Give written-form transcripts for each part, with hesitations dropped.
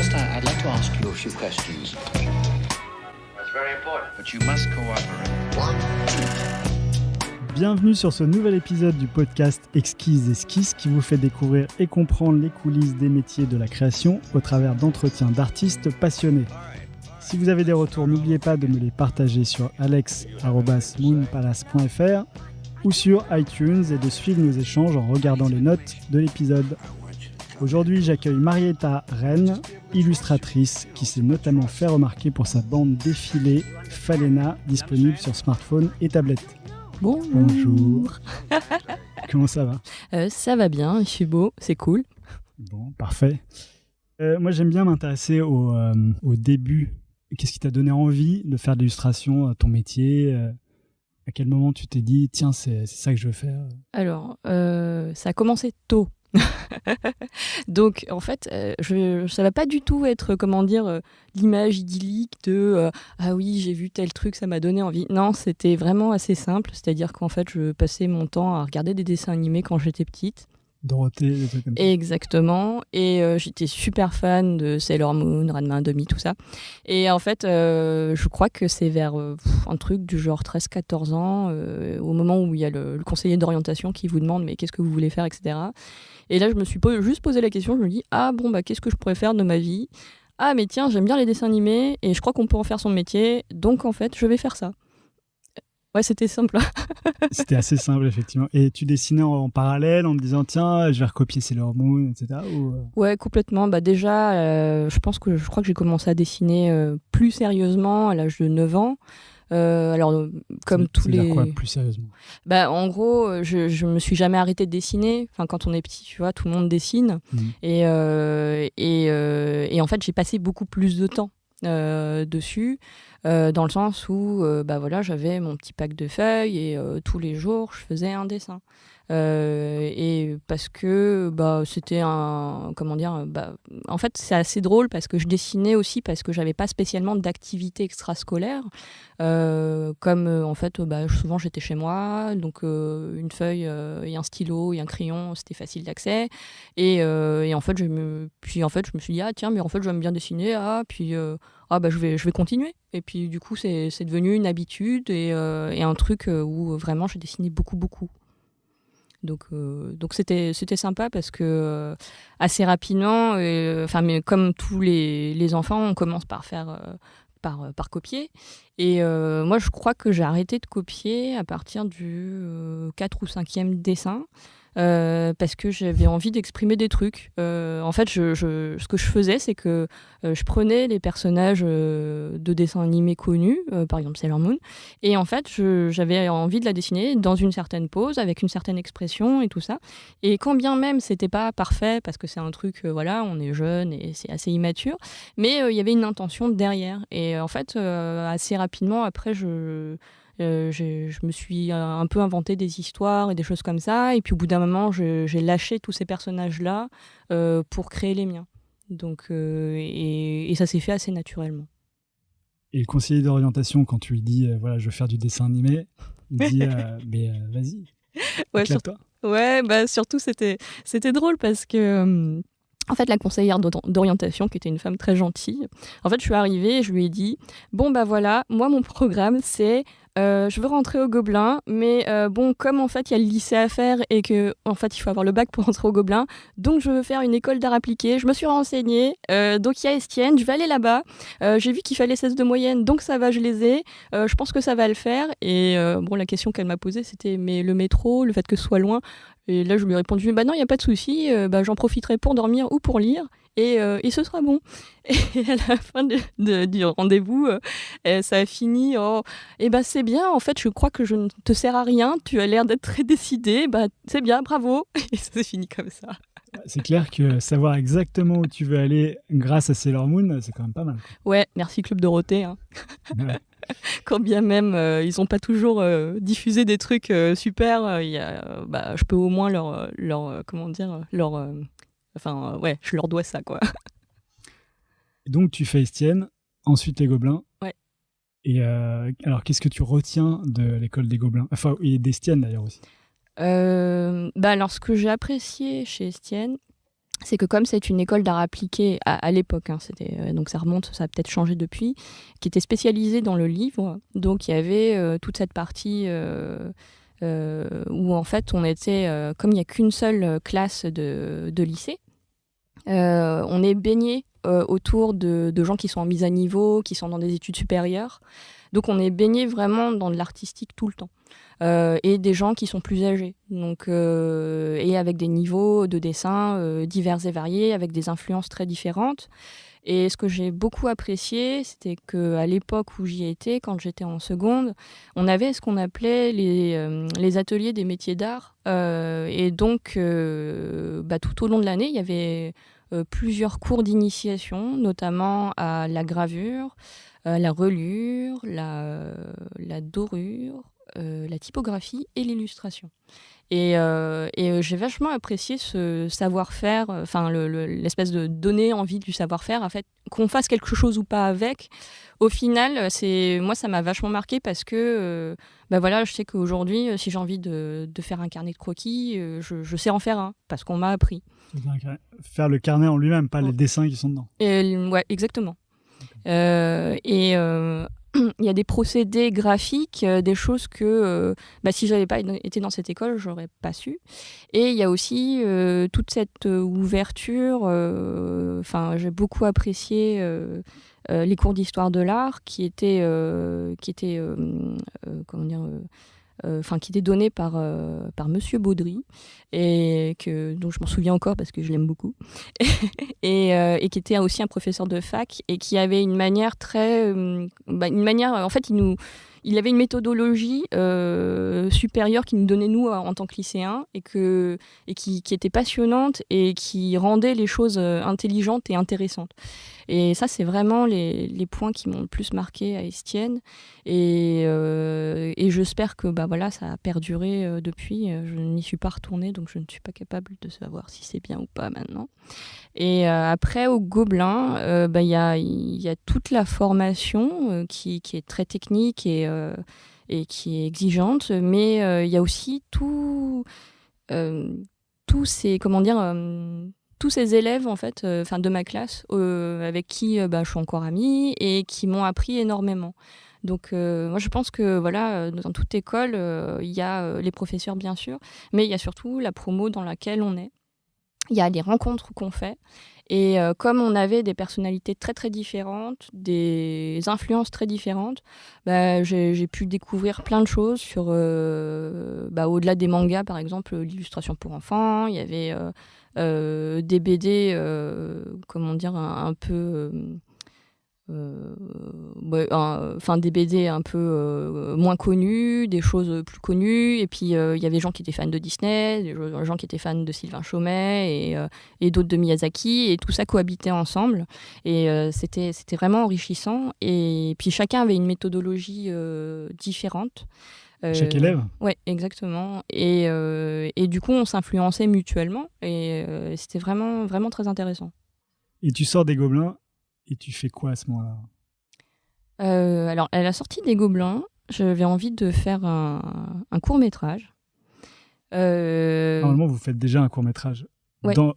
First, I'd like to ask you a few questions. That's very important. But you must cooperate. Bienvenue sur ce nouvel épisode du podcast Exquise Esquisse qui vous fait découvrir et comprendre les coulisses des métiers de la création au travers d'entretiens d'artistes passionnés. Si vous avez des retours, n'oubliez pas de me les partager sur alex@moonpalace.fr ou sur iTunes et de suivre nos échanges en regardant les notes de l'épisode. Aujourd'hui, j'accueille Marietta Rennes, illustratrice qui s'est notamment fait remarquer pour sa bande défilée Falena, disponible sur smartphone et tablette. Bonjour. Comment ça va ? Ça va bien, il fait beau, c'est cool. Bon, parfait. Moi, j'aime bien m'intéresser au début. Qu'est-ce qui t'a donné envie de faire de l'illustration, ton métier ? À quel moment tu t'es dit, tiens, c'est ça que je veux faire ? Alors, ça a commencé tôt. Donc, en fait, ça va pas du tout être, l'image idyllique de ah oui, j'ai vu tel truc, ça m'a donné envie. Non, c'était vraiment assez simple. C'est-à-dire qu'en fait, je passais mon temps à regarder des dessins animés quand j'étais petite. Dorothée, des trucs comme ça. Exactement. Et j'étais super fan de Sailor Moon, Ranma, Domi, tout ça. Et en fait, je crois que c'est vers un truc du genre 13-14 ans, au moment où il y a le conseiller d'orientation qui vous demande mais qu'est-ce que vous voulez faire, etc. Et là, je me suis juste posé la question, je me dis qu'est-ce que je pourrais faire de ma vie ? Ah, mais tiens, j'aime bien les dessins animés et je crois qu'on peut en faire son métier, donc en fait, je vais faire ça. Ouais, c'était simple. C'était assez simple, effectivement. Et tu dessinais en parallèle en te disant, tiens, je vais recopier Sailor Moon, etc. Ouais, complètement. Déjà, je crois que j'ai commencé à dessiner plus sérieusement à l'âge de 9 ans. Comme tous les... quoi, plus sérieusement ? En gros, je me suis jamais arrêtée de dessiner. Enfin, quand on est petit, tu vois, tout le monde dessine. Et en fait, j'ai passé beaucoup plus de temps dessus, dans le sens où j'avais mon petit pack de feuilles et tous les jours, je faisais un dessin. Et parce que c'était en fait c'est assez drôle parce que je dessinais aussi parce que j'avais pas spécialement d'activité extrascolaire, souvent j'étais chez moi, donc une feuille et un stylo et un crayon, c'était facile d'accès, et en fait je me suis dit tiens, mais en fait j'aime bien dessiner, je vais continuer. Et puis du coup c'est devenu une habitude et un truc où vraiment j'ai dessiné beaucoup. Donc c'était sympa parce que assez rapidement, mais comme tous les enfants, on commence par faire par copier. Et moi, je crois que j'ai arrêté de copier à partir du 4 ou 5e dessin. Parce que j'avais envie d'exprimer des trucs. En fait, ce que je faisais, c'est que je prenais les personnages de dessins animés connus, par exemple Sailor Moon, et en fait, j'avais envie de la dessiner dans une certaine pose, avec une certaine expression et tout ça. Et quand bien même c'était pas parfait, parce que c'est un truc, on est jeune et c'est assez immature, mais il y avait une intention derrière. Et en fait, assez rapidement, après, je me suis un peu inventé des histoires et des choses comme ça, et puis au bout d'un moment j'ai lâché tous ces personnages-là pour créer les miens. Donc, et ça s'est fait assez naturellement. Et le conseiller d'orientation, quand tu lui dis je veux faire du dessin animé, il dit vas-y, éclate-toi. Surtout c'était drôle parce que en fait, la conseillère d'orientation, qui était une femme très gentille, en fait, je suis arrivée et je lui ai dit moi, mon programme, c'est je veux rentrer au Gobelin, mais comme en fait, il y a le lycée à faire et que en fait, il faut avoir le bac pour rentrer au Gobelin, donc je veux faire une école d'art appliqué. Je me suis renseignée, donc il y a Estienne, je vais aller là-bas. J'ai vu qu'il fallait 16 de moyenne, donc ça va, je les ai. Je pense que ça va le faire. Et la question qu'elle m'a posée, c'était mais le métro, le fait que ce soit loin. Et là, je lui ai répondu, non, il n'y a pas de souci, j'en profiterai pour dormir ou pour lire, et ce sera bon. Et à la fin du rendez-vous, ça a fini, c'est bien, en fait, je crois que je ne te sers à rien, tu as l'air d'être très décidé, c'est bien, bravo. Et ça s'est fini comme ça. C'est clair que savoir exactement où tu veux aller grâce à Sailor Moon, c'est quand même pas mal. Ouais, merci Club Dorothée. Hein. Ouais. Quand bien même ils n'ont pas toujours diffusé des trucs super, je peux au moins je leur dois ça, quoi. Et donc tu fais Estienne, ensuite les Gobelins. Ouais. Et alors qu'est-ce que tu retiens de l'école des Gobelins ? Enfin, et d'Estienne d'ailleurs aussi. Alors ce que j'ai apprécié chez Estienne, c'est que comme c'est une école d'art appliqué à l'époque, hein, donc ça remonte, ça a peut-être changé depuis, qui était spécialisée dans le livre, donc il y avait toute cette partie où en fait on était, comme il n'y a qu'une seule classe de lycée, on est baigné autour de gens qui sont en mise à niveau, qui sont dans des études supérieures. Donc on est baigné vraiment dans de l'artistique tout le temps. Et des gens qui sont plus âgés. Donc, et avec des niveaux de dessin divers et variés, avec des influences très différentes. Et ce que j'ai beaucoup apprécié, c'était qu'à l'époque où j'y étais, quand j'étais en seconde, on avait ce qu'on appelait les ateliers des métiers d'art. Et donc, tout au long de l'année, il y avait plusieurs cours d'initiation, notamment à la gravure, la relure, la dorure, la typographie et l'illustration. Et j'ai vachement apprécié ce savoir-faire, l'espèce de donner envie du savoir-faire, en fait, qu'on fasse quelque chose ou pas avec. Au final, moi, ça m'a vachement marqué parce que je sais qu'aujourd'hui, si j'ai envie de faire un carnet de croquis, je sais en faire un, parce qu'on m'a appris. Faire le carnet en lui-même, pas les dessins qui sont dedans. Ouais, exactement. Il y a des procédés graphiques, des choses que si j'avais pas été dans cette école, j'aurais pas su. Et il y a aussi toute cette ouverture. J'ai beaucoup apprécié les cours d'histoire de l'art qui étaient qui était donné par Monsieur Baudry, et dont je m'en souviens encore parce que je l'aime beaucoup, et qui était aussi un professeur de fac, et qui avait une manière en fait, il avait une méthodologie supérieure qui nous donnait nous en tant que lycéens, et qui était passionnante et qui rendait les choses intelligentes et intéressantes. Et ça, c'est vraiment les points qui m'ont le plus marqué à Estienne. Et j'espère que ça a perduré depuis. Je n'y suis pas retournée, donc je ne suis pas capable de savoir si c'est bien ou pas maintenant. Et après, au Gobelin, il y a toute la formation qui est très technique et qui est exigeante, mais il y a aussi tous ces élèves en fait, de ma classe avec qui je suis encore amie et qui m'ont appris énormément. Donc moi je pense que dans toute école il y a les professeurs bien sûr, mais il y a surtout la promo dans laquelle on est. Il y a les rencontres qu'on fait. Et comme on avait des personnalités très très différentes, des influences très différentes, j'ai pu découvrir plein de choses sur au-delà des mangas, par exemple l'illustration pour enfants. Il y avait des BD un peu des BD un peu moins connus, des choses plus connues, et puis il y avait des gens qui étaient fans de Disney, des gens qui étaient fans de Sylvain Chomet et d'autres de Miyazaki, et tout ça cohabitait ensemble, et c'était vraiment enrichissant. Et puis chacun avait une méthodologie différente. Chaque élève ? Ouais, exactement. Et du coup, on s'influençait mutuellement, et c'était vraiment, vraiment très intéressant. Et tu sors des Gobelins, et tu fais quoi à ce moment-là ? Alors, à la sortie des Gobelins, j'avais envie de faire un court-métrage. Normalement, vous faites déjà un court-métrage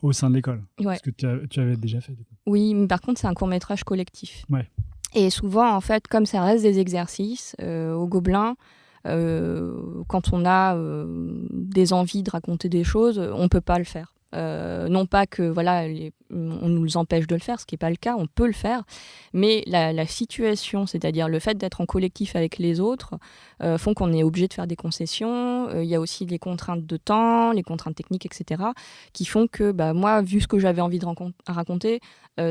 au sein de l'école. Ouais. Parce que tu avais déjà fait, du coup. Oui, mais par contre, c'est un court-métrage collectif. Ouais. Et souvent, en fait, comme ça reste des exercices, au Gobelin, quand on a des envies de raconter des choses, on ne peut pas le faire. Non pas que on nous empêche de le faire, ce qui n'est pas le cas, on peut le faire, mais la situation, c'est-à-dire le fait d'être en collectif avec les autres, font qu'on est obligé de faire des concessions. Il y a aussi les contraintes de temps, les contraintes techniques, etc., qui font que moi, vu ce que j'avais envie de raconter,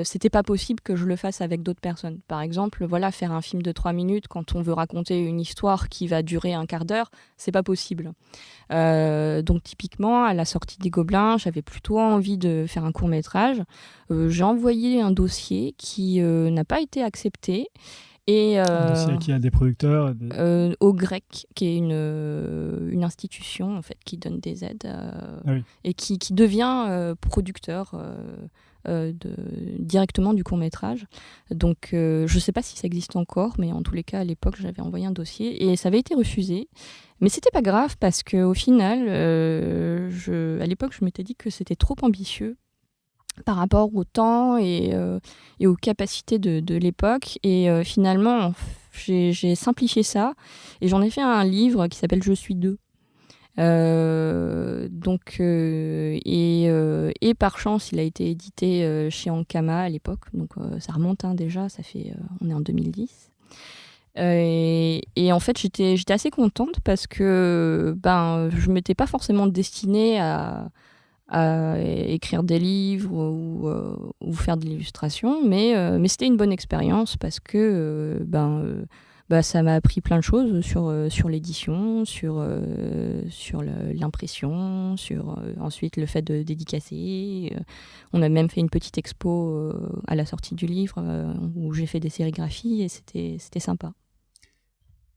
c'était pas possible que je le fasse avec d'autres personnes. Par exemple, faire un film de 3 minutes quand on veut raconter une histoire qui va durer un quart d'heure, c'est pas possible. Donc typiquement, à la sortie des Gobelins, j'avais plutôt envie de faire un court-métrage. J'ai envoyé un dossier qui n'a pas été accepté. Et, un dossier qui a des producteurs au GREC, qui est une institution en fait, qui donne des aides et qui devient producteur directement du court-métrage. Donc je ne sais pas si ça existe encore, mais en tous les cas, à l'époque, j'avais envoyé un dossier et ça avait été refusé. Mais c'était pas grave parce qu'au final, à l'époque, je m'étais dit que c'était trop ambitieux par rapport au temps et aux capacités de l'époque. Et finalement, j'ai simplifié ça et j'en ai fait un livre qui s'appelle « Je suis deux ». Et par chance, il a été édité chez Ankama à l'époque, donc ça remonte déjà, on est en 2010. Et en fait, j'étais assez contente parce que je m'étais pas forcément destinée à écrire des livres ou faire de l'illustration, mais c'était une bonne expérience parce que ça m'a appris plein de choses sur l'édition, sur l'impression, sur ensuite le fait de dédicacer. On a même fait une petite expo à la sortie du livre où j'ai fait des sérigraphies et c'était sympa.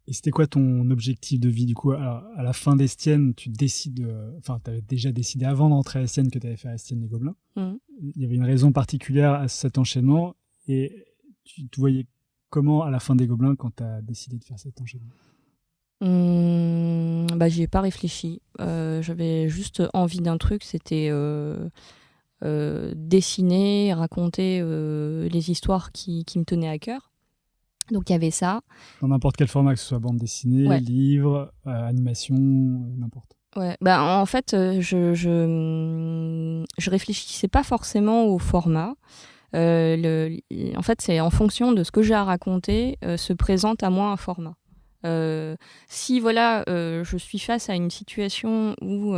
Et c'était quoi ton objectif de vie du coup? Alors, à la fin d'Estienne, tu décides, tu avais déjà décidé avant d'entrer à Estienne que tu allais faire Estienne les Gobelins. Il y avait une raison particulière à cet enchaînement et tu te voyais comment à la fin des Gobelins quand tu as décidé de faire cet enchaînement? J'y ai pas réfléchi. J'avais juste envie d'un truc, c'était dessiner, raconter les histoires qui me tenaient à cœur. Donc il y avait ça. Dans n'importe quel format, que ce soit bande dessinée, ouais. livre, animation, n'importe. Ouais, en fait, je réfléchissais pas forcément au format. En fait, c'est en fonction de ce que j'ai à raconter, se présente à moi un format. Si je suis face à une situation où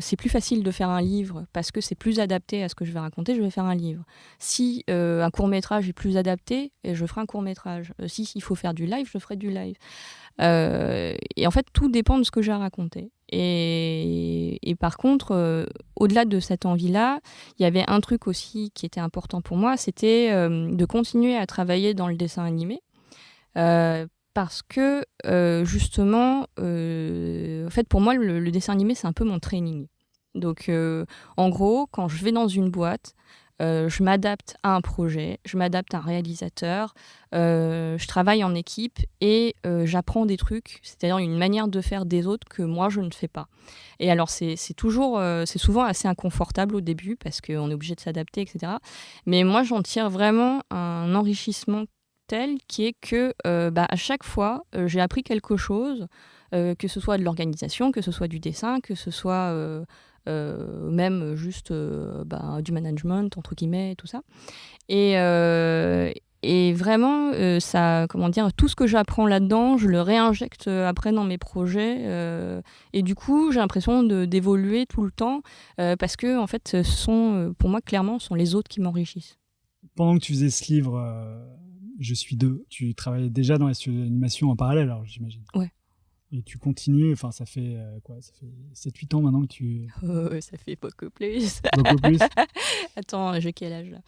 c'est plus facile de faire un livre parce que c'est plus adapté à ce que je vais raconter, je vais faire un livre. Si un court-métrage est plus adapté, je ferai un court-métrage. S'il faut faire du live, je ferai du live. Et en fait, tout dépend de ce que j'ai à raconter. Et par contre, au-delà de cette envie-là, il y avait un truc aussi qui était important pour moi, c'était de continuer à travailler dans le dessin animé. Parce que justement, en fait, pour moi, le dessin animé, c'est un peu mon training. Donc, en gros, quand je vais dans une boîte, je m'adapte à un projet, je m'adapte à un réalisateur, je travaille en équipe et j'apprends des trucs, c'est-à-dire une manière de faire des autres que moi, je ne fais pas. Et alors, c'est souvent assez inconfortable au début parce qu'on est obligé de s'adapter, etc. Mais moi, j'en tire vraiment un enrichissement tel qui est que à chaque fois, j'ai appris quelque chose, que ce soit de l'organisation, que ce soit du dessin, que ce soit même juste du management, entre guillemets, et tout ça. Et vraiment, ça, tout ce que j'apprends là-dedans, je le réinjecte après dans mes projets. Et du coup, j'ai l'impression d'évoluer tout le temps parce que, en fait, pour moi, clairement, ce sont les autres qui m'enrichissent. Pendant que tu faisais ce livre... Je suis deux. Tu travaillais déjà dans les studios d'animation en parallèle, alors j'imagine. Ouais. Et tu continues, ça fait ça fait 7-8 ans maintenant que tu... ça fait beaucoup plus. Beaucoup plus. Attends, j'ai quel âge là?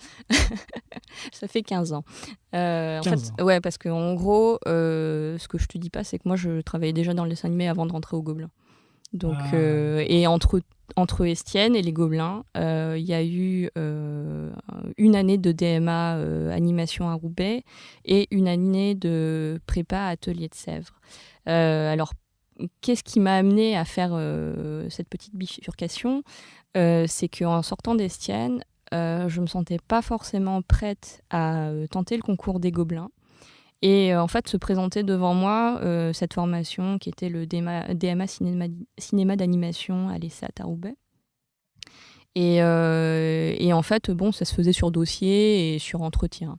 Ça fait 15 ans. 15 ans. Ouais, parce qu'en gros, ce que je te dis pas, c'est que moi je travaillais déjà dans le dessin animé avant de rentrer au Gobelins. Donc, et entre Estienne et les Gobelins, il y a eu une année de DMA animation à Roubaix et une année de prépa atelier de Sèvres. Alors, qu'est-ce qui m'a amené à faire cette petite bifurcation? C'est qu'en sortant d'Estienne, je me sentais pas forcément prête à tenter le concours des Gobelins. Et en fait, se présenter devant moi cette formation qui était le DMA cinéma d'animation à l'ESAT à Roubaix. Et en fait, ça se faisait sur dossier et sur entretien.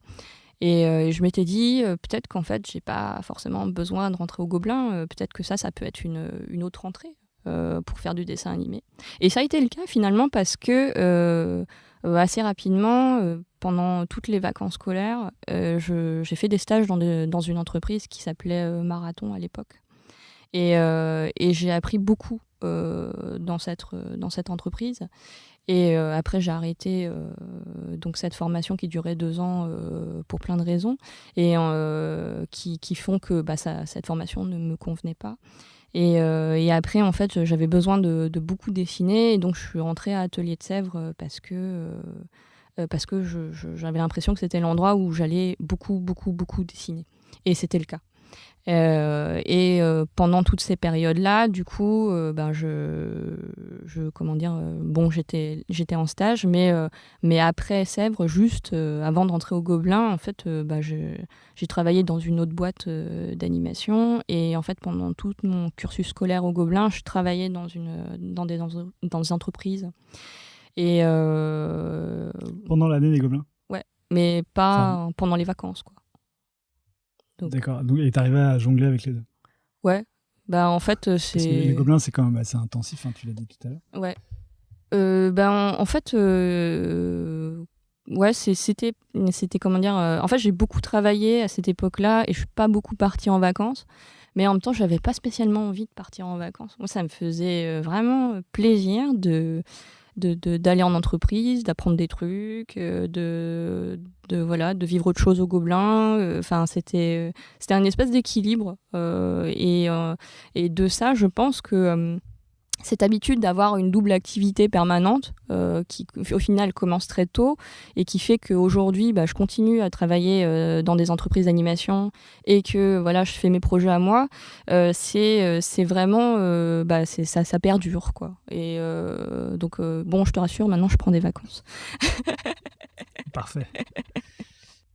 Et je m'étais dit, peut-être qu'en fait, j'ai pas forcément besoin de rentrer au Gobelin. Peut-être que ça peut être une autre entrée pour faire du dessin animé. Et ça a été le cas finalement parce que assez rapidement, pendant toutes les vacances scolaires, j'ai fait des stages dans une entreprise qui s'appelait Marathon à l'époque. Et j'ai appris beaucoup dans cette entreprise. Et après, j'ai arrêté donc cette formation qui durait 2 ans pour plein de raisons et qui font que cette formation ne me convenait pas. Et après, en fait, j'avais besoin de beaucoup dessiner et donc je suis rentrée à Atelier de Sèvres parce que j'avais l'impression que c'était l'endroit où j'allais beaucoup, beaucoup, beaucoup dessiner. Et c'était le cas. Pendant toutes ces périodes-là, du coup, comment dire, bon, j'étais en stage, mais après Sèvres, juste avant de rentrer au Gobelin, en fait, j'ai travaillé dans une autre boîte d'animation. Et en fait, pendant tout mon cursus scolaire au Gobelin, je travaillais dans des entreprises. Et Pendant l'année des Gobelins? Ouais, mais pas pendant les vacances, quoi. Donc. D'accord. Et t'arrivais à jongler avec les deux? Ouais. En fait, c'est... Parce que les Gobelins, c'est quand même assez intensif, hein, tu l'as dit tout à l'heure. Ouais. En fait, ouais, c'était comment dire... en fait, j'ai beaucoup travaillé à cette époque-là et je suis pas beaucoup partie en vacances. Mais en même temps, j'avais pas spécialement envie de partir en vacances. Moi, ça me faisait vraiment plaisir d'aller en entreprise, d'apprendre des trucs, de vivre autre chose au Gobelin. Enfin, c'était un espèce d'équilibre. Et de ça, je pense que cette habitude d'avoir une double activité permanente, qui au final commence très tôt et qui fait qu'aujourd'hui, je continue à travailler dans des entreprises d'animation et que je fais mes projets à moi, c'est vraiment, ça perdure, quoi. Et donc, bon, je te rassure, maintenant je prends des vacances. Parfait.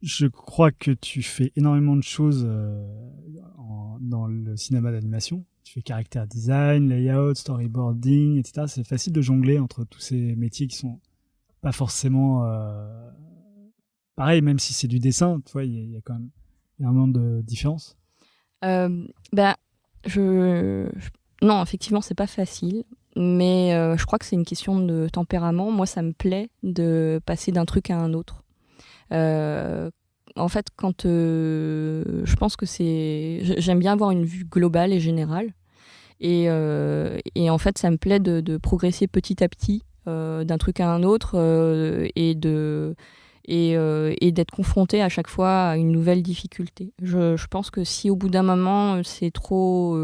Je crois que tu fais énormément de choses dans le cinéma d'animation. Tu fais caractère design, layout, storyboarding, etc. C'est facile de jongler entre tous ces métiers qui sont pas forcément pareil, même si c'est du dessin. Tu vois, il y a quand même énormément de différences. Non, effectivement, c'est pas facile. Mais je crois que c'est une question de tempérament. Moi, ça me plaît de passer d'un truc à un autre. En fait, quand je pense que j'aime bien avoir une vue globale et générale, et en fait, ça me plaît de progresser petit à petit d'un truc à un autre, et d'être confronté à chaque fois à une nouvelle difficulté. Je pense que si au bout d'un moment c'est trop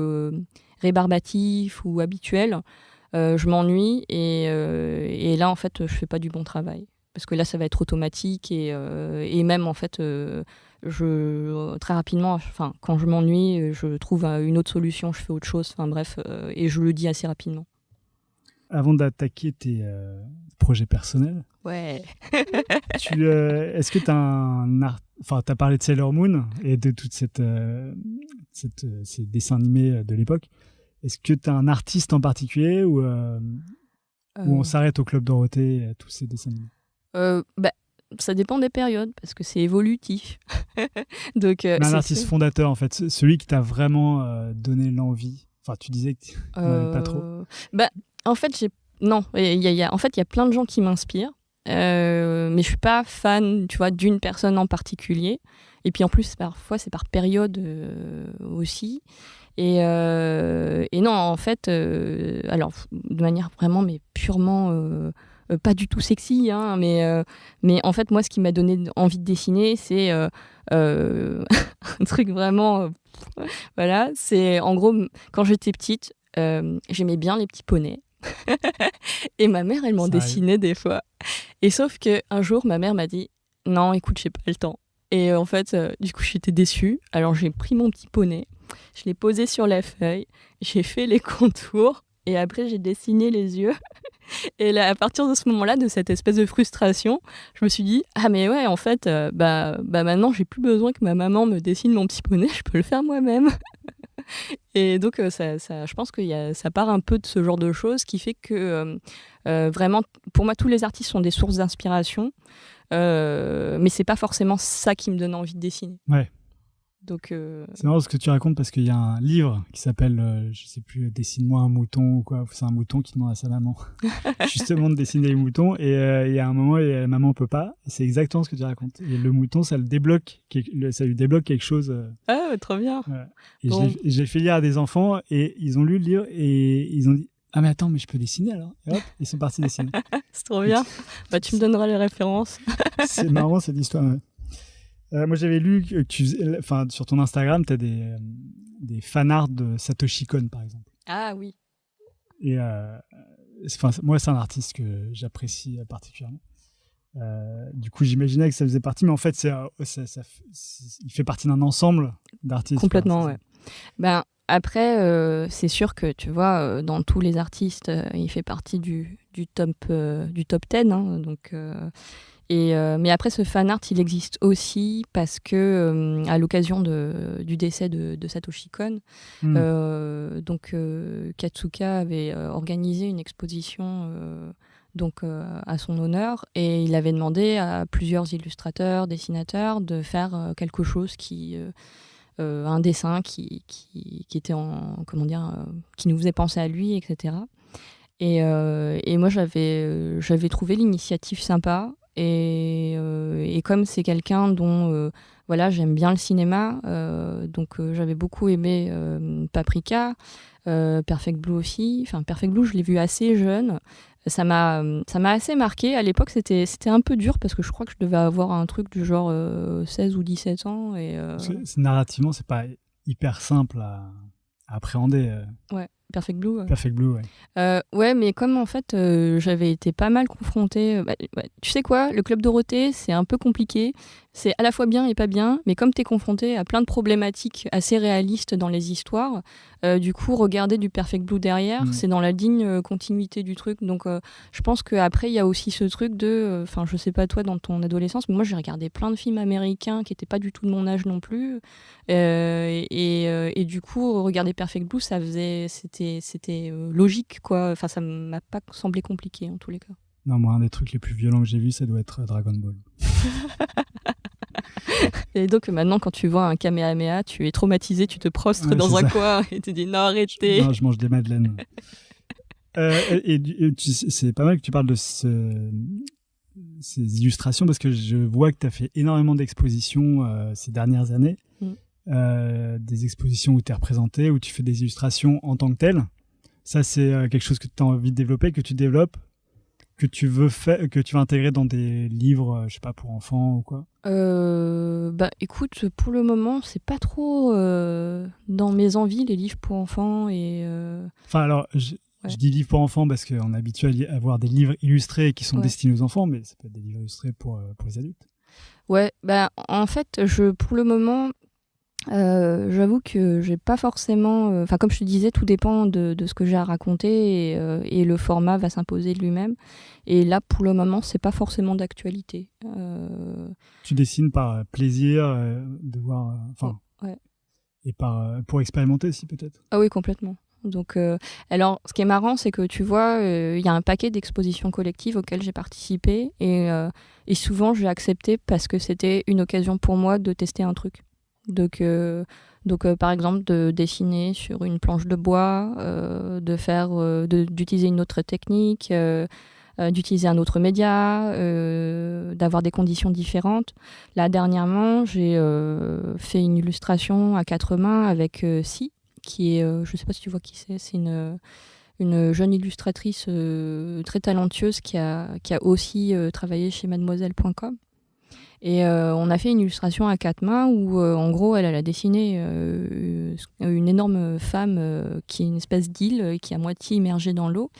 rébarbatif ou habituel, je m'ennuie et là en fait je fais pas du bon travail. Parce que là, ça va être automatique et même, en fait, très rapidement, quand je m'ennuie, je trouve une autre solution, je fais autre chose, bref, et je le dis assez rapidement. Avant d'attaquer tes projets personnels, ouais. Est-ce que tu as t'as parlé de Sailor Moon et de toute ces dessins animés de l'époque. Est-ce que tu as un artiste en particulier ou on s'arrête au Club Dorothée et à tous ces dessins animés? Ça dépend des périodes parce que c'est évolutif. Donc, mais un artiste fondateur, en fait, celui qui t'a vraiment donné l'envie. Enfin, tu disais que tu n'en avais pas trop. En fait, il y a plein de gens qui m'inspirent, mais je suis pas fan, tu vois, d'une personne en particulier. Et puis en plus, parfois, c'est par période aussi. Et non, en fait, alors de manière vraiment, mais purement pas du tout sexy, hein, mais en fait, moi, ce qui m'a donné envie de dessiner, c'est un truc vraiment... voilà, c'est en gros, quand j'étais petite, j'aimais bien les petits poneys. Et ma mère, elle m'en dessinait des fois. Et sauf qu'un jour, ma mère m'a dit « Non, écoute, j'ai pas le temps. » Et en fait, du coup, j'étais déçue. Alors, j'ai pris mon petit poney, je l'ai posé sur la feuille, j'ai fait les contours, et après, j'ai dessiné les yeux. Et là, à partir de ce moment-là, de cette espèce de frustration, je me suis dit « Ah mais ouais, en fait, maintenant, j'ai plus besoin que ma maman me dessine mon petit poney, je peux le faire moi-même. » Et donc, je pense que ça part un peu de ce genre de choses qui fait que vraiment, pour moi, tous les artistes sont des sources d'inspiration, mais c'est pas forcément ça qui me donne envie de dessiner. Ouais. Donc, c'est marrant ce que tu racontes parce qu'il y a un livre qui s'appelle, je sais plus, Dessine-moi un mouton ou quoi. C'est un mouton qui demande à sa maman justement de dessiner les moutons et il y a un moment et la maman peut pas. Et c'est exactement ce que tu racontes. Et le mouton, ça lui débloque quelque chose. Ah, trop bien. Ouais. Et bon. J'ai fait lire à des enfants et ils ont lu le livre et ils ont dit « Ah mais attends, mais je peux dessiner alors ?» Et hop, ils sont partis dessiner. C'est trop bien. Tu me donneras les références. C'est marrant cette histoire. Ouais. Moi, j'avais lu que sur ton Instagram, tu as des fanarts de Satoshi Kon, par exemple. Ah oui. Et moi, c'est un artiste que j'apprécie particulièrement. Du coup, j'imaginais que ça faisait partie, mais en fait, il fait partie d'un ensemble d'artistes. Complètement, ouais. Ben, après, c'est sûr que, tu vois, dans tous les artistes, il fait partie du top 10. Hein, donc, mais après, ce fan art, il existe aussi parce que, à l'occasion du décès de Satoshi Kon, donc Katsuka avait organisé une exposition à son honneur, et il avait demandé à plusieurs illustrateurs, dessinateurs de faire quelque chose un dessin qui était qui nous faisait penser à lui, etc. Et moi, j'avais trouvé l'initiative sympa. Et comme c'est quelqu'un dont voilà, j'aime bien le cinéma, j'avais beaucoup aimé Paprika, Perfect Blue aussi. Enfin, Perfect Blue, je l'ai vu assez jeune. Ça m'a assez marqué. À l'époque, c'était un peu dur parce que je crois que je devais avoir un truc du genre 16 ou 17 ans. Narrativement, c'est pas hyper simple à appréhender. Ouais, Perfect Blue. Perfect Blue, ouais. Ouais, mais comme en fait, j'avais été pas mal confrontée. Tu sais quoi, le Club Dorothée, c'est un peu compliqué. C'est à la fois bien et pas bien, mais comme tu es confronté à plein de problématiques assez réalistes dans les histoires, du coup, regarder du Perfect Blue derrière, c'est dans la digne continuité du truc. Donc, je pense qu'après, il y a aussi ce truc de... Enfin, je sais pas toi, dans ton adolescence, mais moi, j'ai regardé plein de films américains qui n'étaient pas du tout de mon âge non plus. Et du coup, regarder Perfect Blue, c'était logique, quoi. Enfin, ça m'a pas semblé compliqué, en tous les cas. Non, moi, un des trucs les plus violents que j'ai vu, ça doit être Dragon Ball. Et donc maintenant, quand tu vois un Kamehameha, tu es traumatisé, tu te prostres dans un coin et tu dis non, arrêtez. Non, je mange des madeleines. C'est pas mal que tu parles de ces illustrations, parce que je vois que tu as fait énormément d'expositions ces dernières années. Des expositions où tu es représenté, où tu fais des illustrations en tant que telles. Ça, c'est quelque chose que tu as envie de développer, que tu développes, que tu veux intégrer dans des livres, je sais pas, pour enfants ou quoi? Écoute, pour le moment, c'est pas trop dans mes envies, les livres pour enfants. Enfin, alors, je dis livres pour enfants parce qu'on est habitué à avoir des livres illustrés qui sont destinés aux enfants, mais ça peut être des livres illustrés pour les adultes. Ouais, en fait, pour le moment... j'avoue que j'ai pas forcément... Enfin, comme je te disais, tout dépend de ce que j'ai à raconter et le format va s'imposer de lui-même. Et là, pour le moment, c'est pas forcément d'actualité. Tu dessines par plaisir de voir... ouais. Et pour expérimenter aussi, peut-être? Ah oui, complètement. Donc, alors, ce qui est marrant, c'est que tu vois, il y a un paquet d'expositions collectives auxquelles j'ai participé et souvent, j'ai accepté parce que c'était une occasion pour moi de tester un truc. Donc, par exemple, de dessiner sur une planche de bois, d'utiliser une autre technique, d'utiliser un autre média, d'avoir des conditions différentes. Là, dernièrement, j'ai fait une illustration à 4 mains avec Si, qui est, je ne sais pas si tu vois qui c'est une jeune illustratrice très talentueuse qui a aussi travaillé chez mademoiselle.com. Et on a fait une illustration à 4 mains où, en gros, elle a dessiné une énorme femme qui est une espèce d'île qui est à moitié immergée dans l'eau.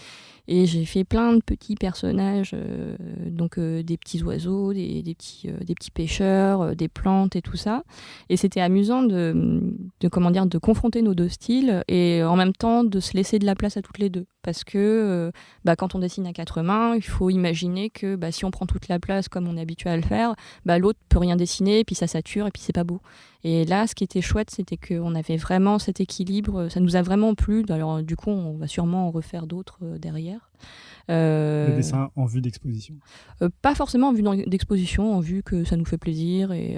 Et j'ai fait plein de petits personnages, des petits oiseaux, des petits pêcheurs, des plantes et tout ça. Et c'était amusant de confronter nos deux styles et en même temps de se laisser de la place à toutes les deux. Parce que quand on dessine à 4 mains, il faut imaginer que si on prend toute la place comme on est habitué à le faire, l'autre peut rien dessiner et puis ça sature et puis c'est pas beau. Et là, ce qui était chouette, c'était qu'on avait vraiment cet équilibre. Ça nous a vraiment plu. Alors, du coup, on va sûrement en refaire d'autres derrière. Le dessin en vue d'exposition? Pas forcément en vue d'exposition, en vue que ça nous fait plaisir et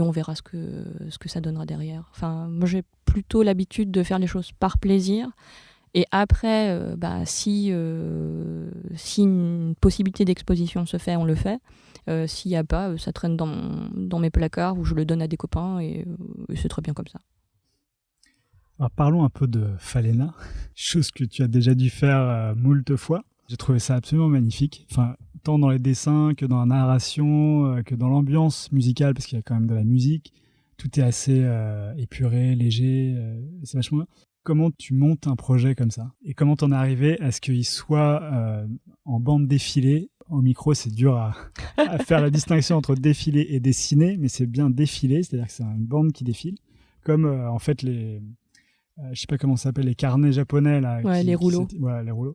on verra ce que ça donnera derrière. Enfin, moi, j'ai plutôt l'habitude de faire les choses par plaisir. Et après, si une possibilité d'exposition se fait, on le fait. S'il n'y a pas, ça traîne dans mes placards où je le donne à des copains et c'est très bien comme ça. Alors parlons un peu de Falena, chose que tu as déjà dû faire moult fois. J'ai trouvé ça absolument magnifique, enfin, tant dans les dessins que dans la narration, que dans l'ambiance musicale, parce qu'il y a quand même de la musique. Tout est assez épuré, léger, c'est vachement bien. Comment tu montes un projet comme ça? Et comment t'en es arrivé à ce qu'il soit en bande défilée au micro, c'est dur à faire la distinction entre défiler et dessiner, mais c'est bien défiler, c'est-à-dire que c'est une bande qui défile, comme en fait je sais pas comment ça s'appelle, les carnets japonais là. Ouais, les rouleaux. Voilà, les rouleaux.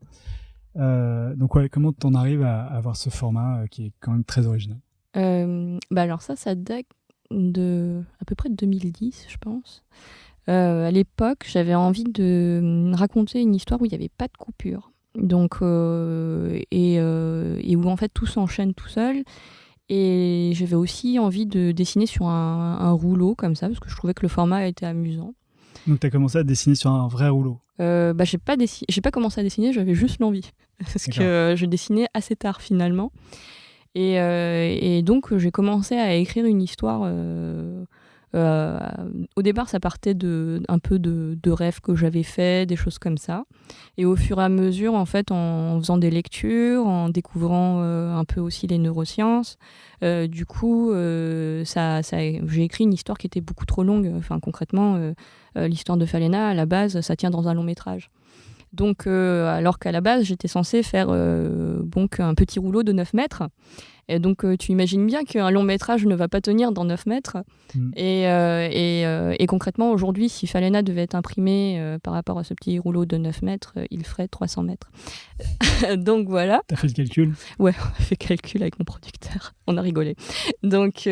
Donc ouais, comment t'en arrives à avoir ce format qui est quand même très original? Alors ça date à peu près de 2010, je pense. À l'époque, j'avais envie de raconter une histoire où il n'y avait pas de coupure. Donc, et où en fait tout s'enchaîne tout seul. Et j'avais aussi envie de dessiner sur un rouleau comme ça, parce que je trouvais que le format était amusant. Donc tu as commencé à dessiner sur un vrai rouleau? J'ai pas commencé à dessiner, j'avais juste l'envie. Parce que je dessinais assez tard finalement. Et donc j'ai commencé à écrire une histoire. Au départ, ça partait un peu de rêves que j'avais faits, des choses comme ça. Et au fur et à mesure, en fait, en faisant des lectures, en découvrant un peu aussi les neurosciences, du coup, j'ai écrit une histoire qui était beaucoup trop longue. Enfin, concrètement, l'histoire de Falena, à la base, ça tient dans un long métrage. Donc, alors qu'à la base, j'étais censée faire un petit rouleau de 9 mètres. Et donc, tu imagines bien qu'un long métrage ne va pas tenir dans 9 mètres. Et concrètement, aujourd'hui, si Falena devait être imprimé par rapport à ce petit rouleau de 9 mètres, il ferait 300 mètres. Donc, voilà. T'as fait le calcul? Ouais, on a fait le calcul avec mon producteur. On a rigolé. Donc,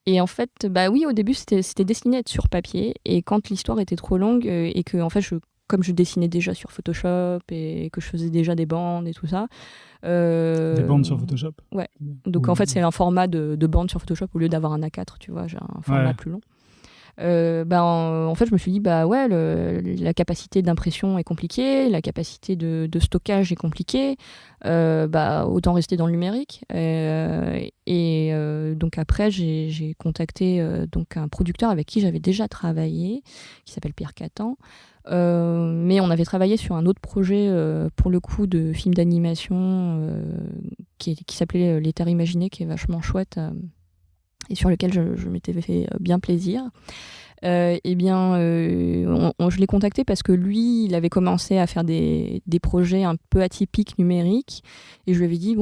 et en fait, oui, au début, c'était destiné à être sur papier. Et quand l'histoire était trop longue et que, en fait, comme je dessinais déjà sur Photoshop et que je faisais déjà des bandes et tout ça. Des bandes sur Photoshop? Ouais. Donc, en fait, c'est un format de bande sur Photoshop au lieu d'avoir un A4, tu vois, j'ai un format plus long. En fait, je me suis dit, la capacité d'impression est compliquée, la capacité de stockage est compliquée, autant rester dans le numérique. Donc après, j'ai contacté donc un producteur avec qui j'avais déjà travaillé, qui s'appelle Pierre Catan. Mais on avait travaillé sur un autre projet, pour le coup, de film d'animation qui s'appelait Les Terres Imaginées, qui est vachement chouette. Et sur lequel je m'étais fait bien plaisir. Je l'ai contacté parce que lui, il avait commencé à faire des projets un peu atypiques numériques. Et je lui avais dit,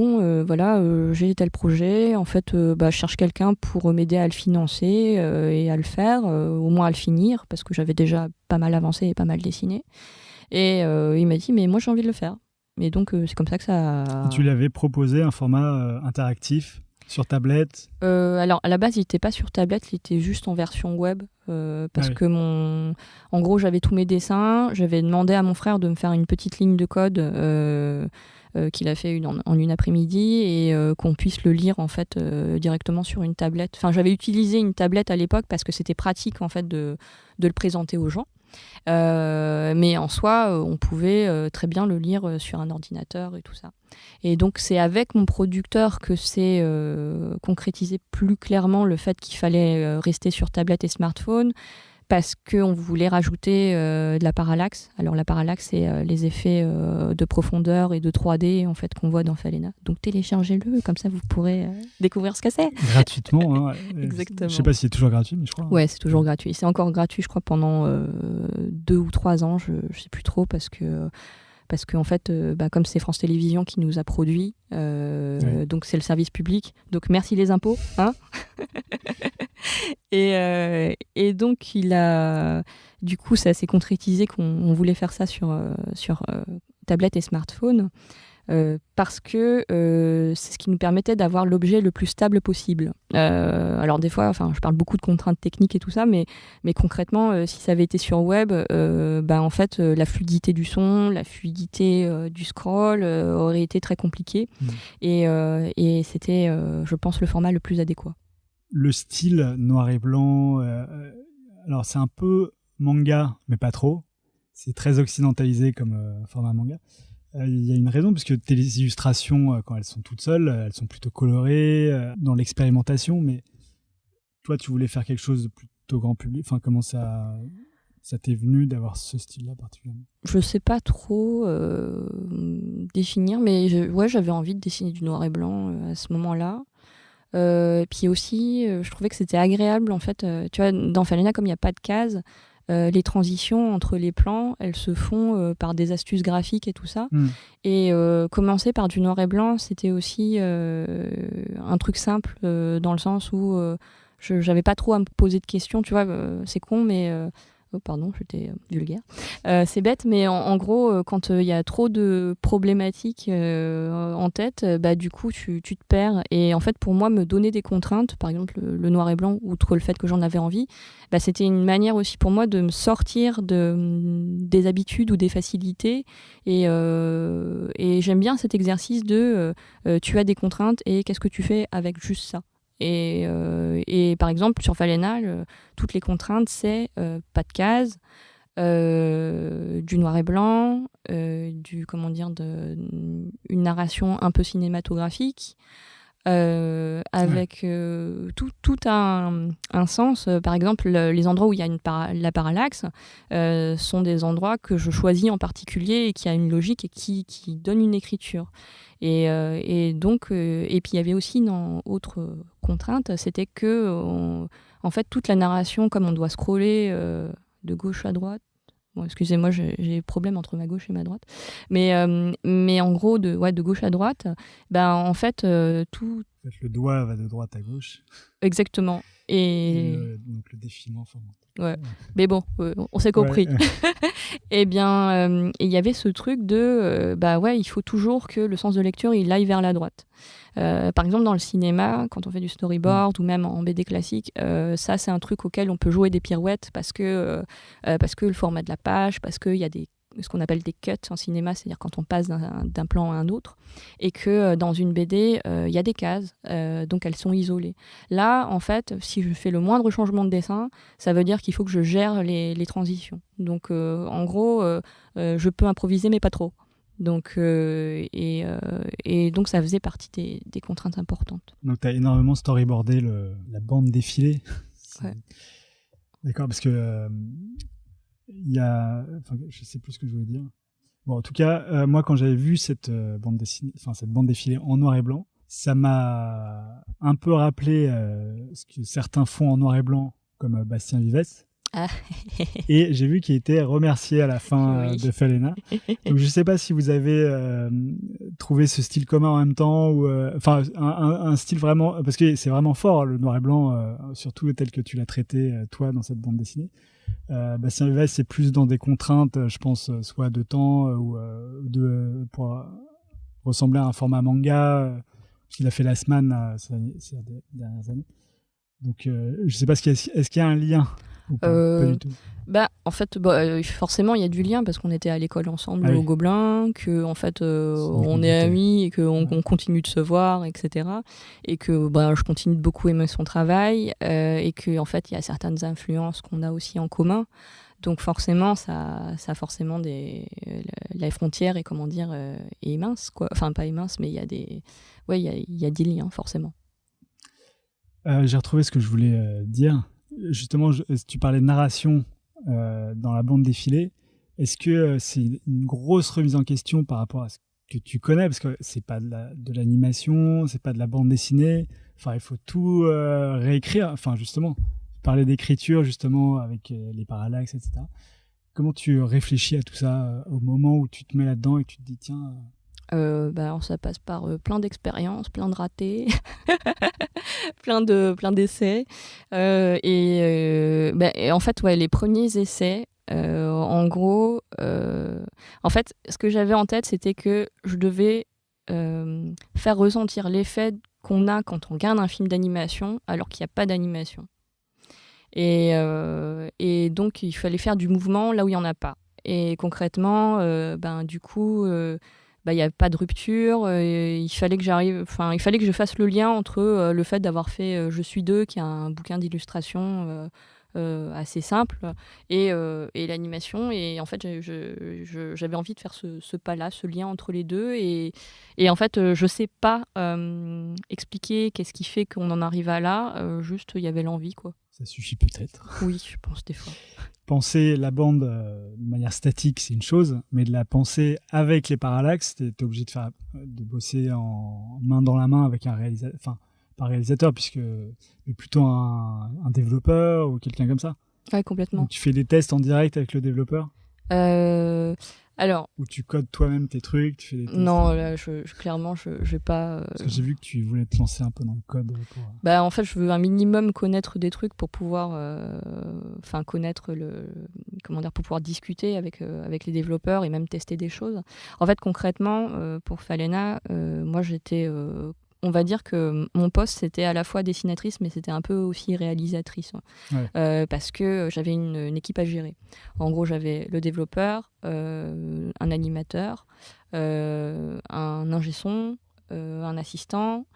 j'ai tel projet. En fait, je cherche quelqu'un pour m'aider à le financer et à le faire, au moins à le finir, parce que j'avais déjà pas mal avancé et pas mal dessiné. Et il m'a dit, mais moi, j'ai envie de le faire. Et donc, c'est comme ça que ça... Et tu lui avais proposé un format interactif sur tablette? Alors, à la base, il n'était pas sur tablette, il était juste en version web. Parce que en gros, j'avais tous mes dessins. J'avais demandé à mon frère de me faire une petite ligne de code qu'il a fait en une après-midi et qu'on puisse le lire en fait directement sur une tablette. Enfin, j'avais utilisé une tablette à l'époque parce que c'était pratique en fait de le présenter aux gens. Mais en soi, on pouvait très bien le lire sur un ordinateur et tout ça. Et donc, c'est avec mon producteur que c'est concrétisé plus clairement le fait qu'il fallait rester sur tablette et smartphone, parce qu'on voulait rajouter de la parallaxe. Alors, la parallaxe, c'est les effets de profondeur et de 3D en fait, qu'on voit dans Falena. Donc, téléchargez-le, comme ça, vous pourrez découvrir ce que c'est. Gratuitement. Exactement. Je ne sais pas si c'est toujours gratuit, mais je crois. Ouais, c'est toujours gratuit. C'est encore gratuit, je crois, pendant 2 ou 3 ans. Je ne sais plus trop, parce qu'en fait, comme c'est France Télévisions qui nous a produit, donc c'est le service public. Donc, merci les impôts. Hein. Et donc, du coup, ça s'est concrétisé qu'on voulait faire ça sur tablette et smartphone, parce que c'est ce qui nous permettait d'avoir l'objet le plus stable possible. Alors des fois, je parle beaucoup de contraintes techniques et tout ça, mais concrètement, si ça avait été sur web, en fait, la fluidité du son, la fluidité du scroll aurait été très compliquée. Et c'était, je pense, le format le plus adéquat. Le style noir et blanc, alors c'est un peu manga, mais pas trop. C'est très occidentalisé comme format manga. Il y a une raison, parce que tes illustrations, quand elles sont toutes seules, elles sont plutôt colorées, dans l'expérimentation, mais toi, tu voulais faire quelque chose de plutôt grand public. Enfin, comment ça t'est venu d'avoir ce style-là particulièrement? Je sais pas trop définir, mais j'avais envie de dessiner du noir et blanc à ce moment-là. Puis aussi, je trouvais que c'était agréable, en fait. Tu vois, dans Falena, comme il n'y a pas de cases, les transitions entre les plans, elles se font par des astuces graphiques et tout ça. Et commencer par du noir et blanc, c'était aussi un truc simple dans le sens où j'avais pas trop à me poser de questions, tu vois, c'est con, mais... Oh, pardon, j'étais vulgaire. C'est bête, mais en gros, quand il y a trop de problématiques en tête, du coup, tu te perds. Et en fait, pour moi, me donner des contraintes, par exemple le noir et blanc, outre le fait que j'en avais envie, c'était une manière aussi pour moi de me sortir des habitudes ou des facilités. Et j'aime bien cet exercice de tu as des contraintes et qu'est-ce que tu fais avec juste ça. Et par exemple, sur Falena, toutes les contraintes, c'est pas de cases, du noir et blanc, une narration un peu cinématographique, avec tout un sens. Par exemple, les endroits où il y a la parallaxe sont des endroits que je choisis en particulier et qui a une logique et qui donne une écriture. Et donc, et puis il y avait aussi une autre contrainte, c'était que en fait toute la narration, comme on doit scroller de gauche à droite. Bon, excusez-moi, j'ai problème entre ma gauche et ma droite. Mais en gros, de gauche à droite, en fait, tout... En fait, le doigt va de droite à gauche. Exactement. Donc le défilement. Ouais. Mais bon, on s'est compris. Ouais. Et bien, il y avait ce truc de, il faut toujours que le sens de lecture, il aille vers la droite. Par exemple, dans le cinéma, quand on fait du storyboard ou même en BD classique, ça, c'est un truc auquel on peut jouer des pirouettes parce que le format de la page, parce qu'il y a ce qu'on appelle des cuts en cinéma, c'est-à-dire quand on passe d'un plan à un autre, et que dans une BD, il y a des cases, donc elles sont isolées. Là, en fait, si je fais le moindre changement de dessin, ça veut dire qu'il faut que je gère les transitions. Donc, en gros, je peux improviser, mais pas trop. Donc, et donc, ça faisait partie des contraintes importantes. Donc, tu as énormément storyboardé la bande défilée. Ouais. D'accord, parce que... je sais plus ce que je voulais dire. Bon, en tout cas, moi, quand j'avais vu cette bande défilée en noir et blanc, ça m'a un peu rappelé ce que certains font en noir et blanc, comme Bastien Vivès. Ah. Et j'ai vu qu'il était remercié à la fin de Falena. Donc, je sais pas si vous avez trouvé ce style commun en même temps, ou un style vraiment, parce que c'est vraiment fort le noir et blanc, surtout tel que tu l'as traité toi dans cette bande dessinée. Bastien Vivès, c'est plus dans des contraintes, je pense, soit de temps ou pour ressembler à un format manga, parce qu'il a fait la Sman ces dernières années. Donc, je sais pas, est-ce qu'il y a un lien ou pas du tout. En fait, forcément, il y a du lien parce qu'on était à l'école ensemble au Gobelin, que en fait, on est amis et qu'on continue de se voir, etc. Et que je continue de beaucoup aimer son travail et que en fait, il y a certaines influences qu'on a aussi en commun. Donc forcément, ça a forcément la frontière est est mince, quoi. Enfin, pas mince, mais il y a des liens forcément. J'ai retrouvé ce que je voulais dire. Justement, tu parlais de narration dans la bande défilée. Est-ce que c'est une grosse remise en question par rapport à ce que tu connais, parce que c'est pas de l'animation, c'est pas de la bande dessinée. Enfin, il faut tout réécrire. Enfin, justement, tu parlais d'écriture justement avec les parallaxes, etc. Comment tu réfléchis à tout ça au moment où tu te mets là-dedans et que tu te dis tiens. Alors ça passe par plein d'expériences, plein de ratés, plein d'essais. Et en fait, les premiers essais, en gros, en fait, ce que j'avais en tête, c'était que je devais faire ressentir l'effet qu'on a quand on regarde un film d'animation alors qu'il n'y a pas d'animation. Et donc, il fallait faire du mouvement là où il n'y en a pas. Et concrètement, du coup... il n'y avait pas de rupture, il fallait que je fasse le lien entre le fait d'avoir fait Je suis 2, qui est un bouquin d'illustration assez simple, et l'animation. Et en fait, j'avais envie de faire ce pas-là, ce lien entre les deux. Et en fait, je ne sais pas expliquer qu'est-ce qui fait qu'on en arrive à là, juste il y avait l'envie, quoi. Ça suffit peut-être. Oui, je pense des fois. Penser la bande de manière statique, c'est une chose, mais de la penser avec les parallaxes, t'es obligé de bosser en main dans la main avec un réalisateur, enfin pas réalisateur, mais plutôt un développeur ou quelqu'un comme ça. Ouais, complètement. Donc, tu fais des tests en direct avec le développeur Alors, ou tu codes toi-même tes trucs, tu fais des tests? non, là, clairement, je vais pas. Parce que j'ai vu que tu voulais te lancer un peu dans le code. Bah, en fait, je veux un minimum connaître des trucs pour pouvoir, connaître pour pouvoir discuter avec les développeurs et même tester des choses. En fait, concrètement, pour Falena, moi, j'étais, on va dire que mon poste, c'était à la fois dessinatrice, mais c'était un peu aussi réalisatrice. Ouais. Parce que j'avais une équipe à gérer. En gros, j'avais le développeur, un animateur, un ingé son, un assistant,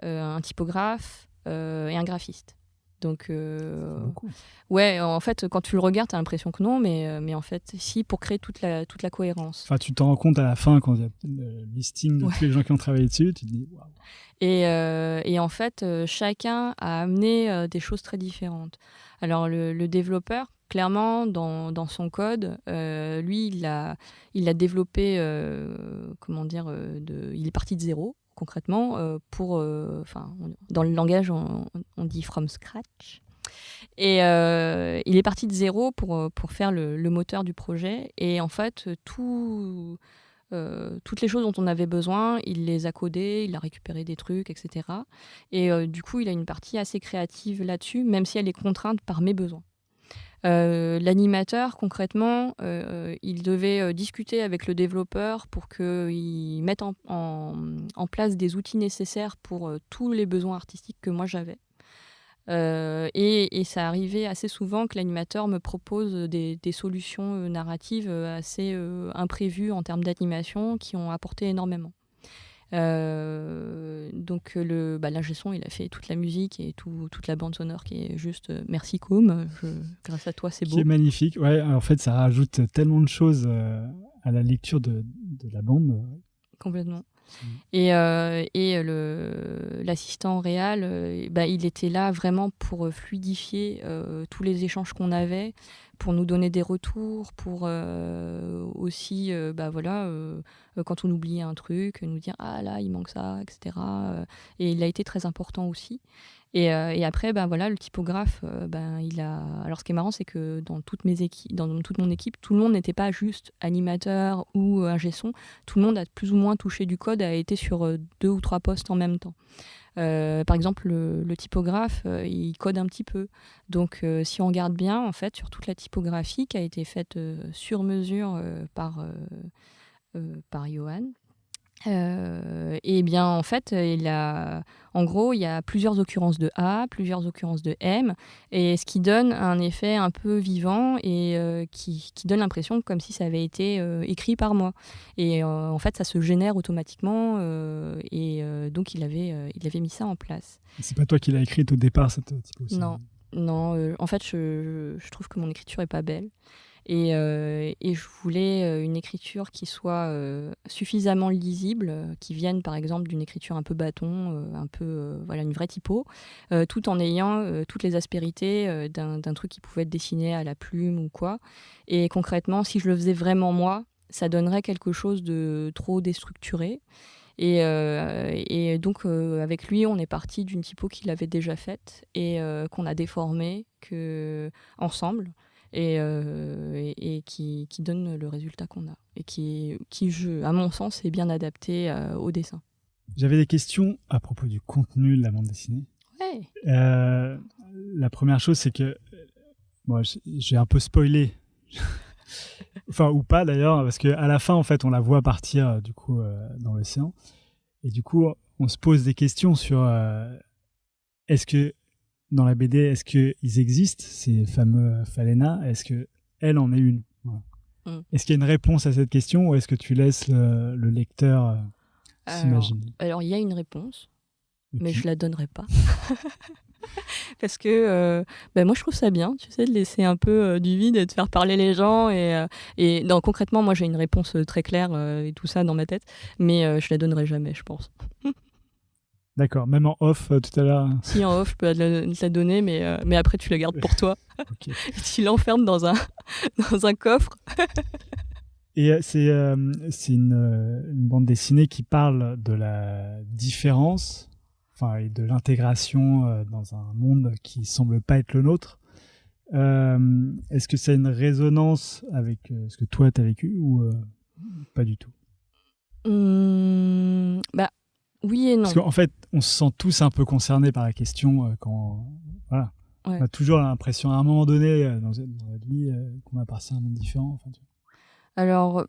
un typographe et un graphiste. Donc, Beaucoup. ouais, en fait, quand tu le regardes, tu as l'impression que non, mais en fait, si, pour créer toute la cohérence. Enfin, tu t'en rends compte à la fin quand il y a le listing de tous les gens qui ont travaillé dessus, tu te dis waouh. Et en fait, chacun a amené des choses très différentes. Alors, le développeur, clairement, dans son code, lui, il a développé, il est parti de zéro, concrètement, dans le langage, on dit from scratch. Et il est parti de zéro pour faire le moteur du projet. Et en fait, toutes les choses dont on avait besoin, il les a codées, il a récupéré des trucs, etc. Et du coup, il a une partie assez créative là-dessus, même si elle est contrainte par mes besoins. L'animateur, concrètement, il devait discuter avec le développeur pour qu'il mette en place des outils nécessaires pour tous les besoins artistiques que moi j'avais. Et ça arrivait assez souvent que l'animateur me propose des solutions narratives assez imprévues en termes d'animation qui ont apporté énormément. Donc l'ingé son, il a fait toute la musique et toute la bande sonore qui est juste merci Com, grâce à toi c'est beau. Qui est magnifique. Ouais, en fait ça rajoute tellement de choses à la lecture de la bande. Complètement. Et l'assistant réal, il était là vraiment pour fluidifier tous les échanges qu'on avait, pour nous donner des retours, pour aussi, quand on oubliait un truc, nous dire « Ah là, il manque ça », etc. Et il a été très important aussi. Et après, le typographe, Alors, ce qui est marrant, c'est que dans toute mon équipe, tout le monde n'était pas juste animateur ou ingé son. Tout le monde a plus ou moins touché du code, a été sur 2 ou 3 postes en même temps. Par exemple, le typographe, il code un petit peu. Donc, si on regarde bien, en fait, sur toute la typographie qui a été faite sur mesure par Johan, et bien en fait il y a plusieurs occurrences de A, plusieurs occurrences de M, et ce qui donne un effet un peu vivant et qui donne l'impression comme si ça avait été écrit par moi. Et en fait ça se génère automatiquement donc il avait mis ça en place. C'est pas toi qui l'as écrite au départ cette typo? Non, en fait je trouve que mon écriture est pas belle. Et je voulais une écriture qui soit suffisamment lisible, qui vienne par exemple d'une écriture un peu bâton, une vraie typo, tout en ayant toutes les aspérités d'un truc qui pouvait être dessiné à la plume ou quoi. Et concrètement, si je le faisais vraiment moi, ça donnerait quelque chose de trop déstructuré. Et donc avec lui, on est parti d'une typo qu'il avait déjà faite et qu'on a déformée ensemble. Et qui donne le résultat qu'on a. Et qui, à mon sens, est bien adapté au dessin. J'avais des questions à propos du contenu de la bande dessinée. Ouais. La première chose, c'est que j'ai un peu spoilé. Enfin, ou pas d'ailleurs, parce qu'à la fin, en fait, on la voit partir du coup dans l'océan. Et du coup, on se pose des questions sur est-ce que dans la BD, est-ce qu'ils existent, ces fameux Falena? Est-ce qu'elle en est une? Voilà. Est-ce qu'il y a une réponse à cette question ou est-ce que tu laisses le lecteur s'imaginer? Alors, il y a une réponse, mais je la donnerai pas. Parce que moi, je trouve ça bien, tu sais, de laisser un peu du vide et de faire parler les gens. Concrètement, moi, j'ai une réponse très claire et tout ça dans ma tête, mais je la donnerai jamais, je pense. D'accord, même en off tout à l'heure. Si, en off, je peux te la donner, mais après, tu la gardes pour toi. Okay. Et tu l'enfermes dans un coffre. Et c'est une bande dessinée qui parle de la différence, et de l'intégration dans un monde qui semble pas être le nôtre. Est-ce que ça a une résonance avec ce que toi, tu as vécu ou pas du tout? Oui et non. Parce qu'en fait, on se sent tous un peu concernés par la question quand... Voilà. Ouais. On a toujours l'impression, à un moment donné, dans notre vie, qu'on appartient à un monde différent. Enfin, tu vois. Alors,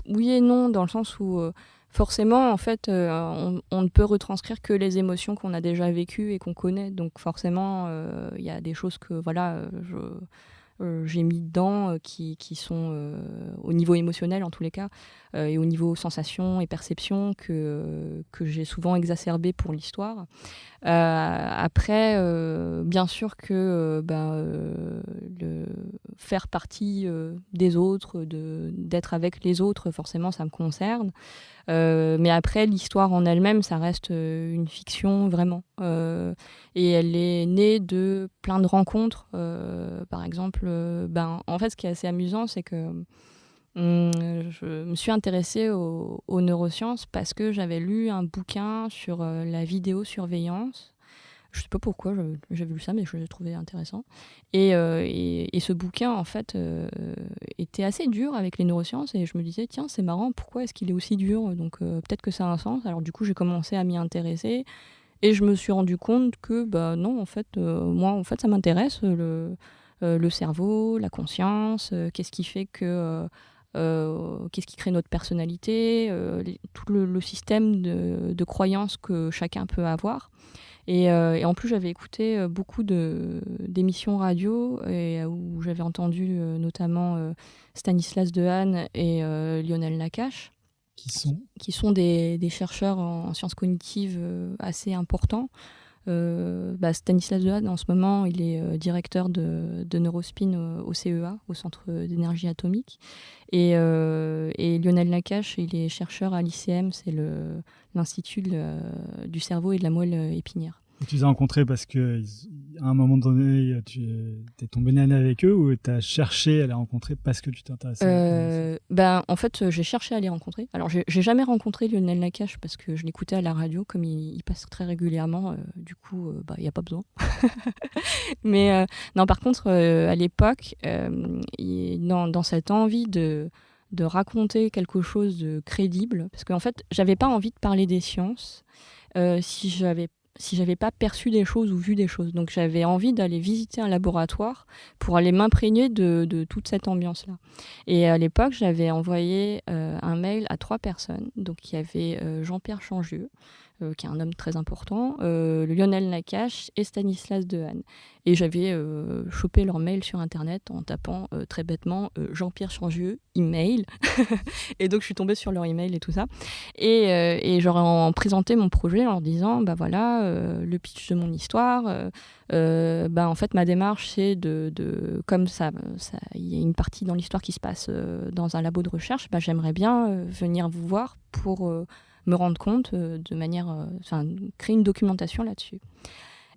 oui et non, dans le sens où forcément, en fait, on ne peut retranscrire que les émotions qu'on a déjà vécues et qu'on connaît. Donc forcément, il y a des choses que j'ai mis dedans qui sont au niveau émotionnel en tous les cas et au niveau sensations et perceptions que j'ai souvent exacerbées pour l'histoire. Après, bien sûr que faire partie des autres, d'être avec les autres, forcément ça me concerne. Mais après, l'histoire en elle-même, ça reste une fiction vraiment. Et elle est née de plein de rencontres. Par exemple, en fait, ce qui est assez amusant, c'est que je me suis intéressée aux neurosciences parce que j'avais lu un bouquin sur la vidéosurveillance. Je ne sais pas pourquoi j'avais lu ça, mais je l'ai trouvé intéressant. Et ce bouquin, en fait, était assez dur avec les neurosciences. Et je me disais, tiens, c'est marrant, pourquoi est-ce qu'il est aussi dur? Donc peut-être que ça a un sens. Alors du coup, j'ai commencé à m'y intéresser. Et je me suis rendu compte que, non, en fait, moi, en fait, ça m'intéresse, le cerveau, la conscience, qu'est-ce qui fait que... qu'est-ce qui crée notre personnalité, tout le système de croyances que chacun peut avoir. Et en plus, j'avais écouté beaucoup d'émissions radio où j'avais entendu notamment Stanislas Dehaene et Lionel Nakache, qui sont des chercheurs en sciences cognitives assez importants. Stanislas Dehaene, en ce moment, il est directeur de Neurospin au CEA, au Centre d'énergie atomique. Et Lionel Nakache, il est chercheur à l'ICM, c'est l'Institut du cerveau et de la moelle épinière. Et tu les as rencontrés parce qu'à un moment donné, tu es tombé nez avec eux ou tu as cherché à les rencontrer parce que tu t'intéressais En fait, j'ai cherché à les rencontrer. Alors, j'ai jamais rencontré Lionel Nakache parce que je l'écoutais à la radio, comme il passe très régulièrement. Du coup, il n'y a pas besoin. Mais non, par contre, à l'époque, dans cette envie de raconter quelque chose de crédible, parce qu'en fait, j'avais pas envie de parler des sciences si j'avais pas perçu des choses ou vu des choses. Donc j'avais envie d'aller visiter un laboratoire pour aller m'imprégner de toute cette ambiance-là. Et à l'époque, j'avais envoyé un mail à 3 personnes. Donc il y avait Jean-Pierre Changieu, qui est un homme très important, Lionel Nakache et Stanislas Dehaene. Et j'avais chopé leur mail sur Internet en tapant très bêtement Jean-Pierre Changieu, email. Et donc je suis tombée sur leur email et tout ça. Et j'aurais en présenté mon projet en leur disant, voilà, le pitch de mon histoire. En fait, ma démarche, c'est comme ça, il y a une partie dans l'histoire qui se passe dans un labo de recherche, j'aimerais bien venir vous voir pour... me rendre compte de manière... créer une documentation là-dessus.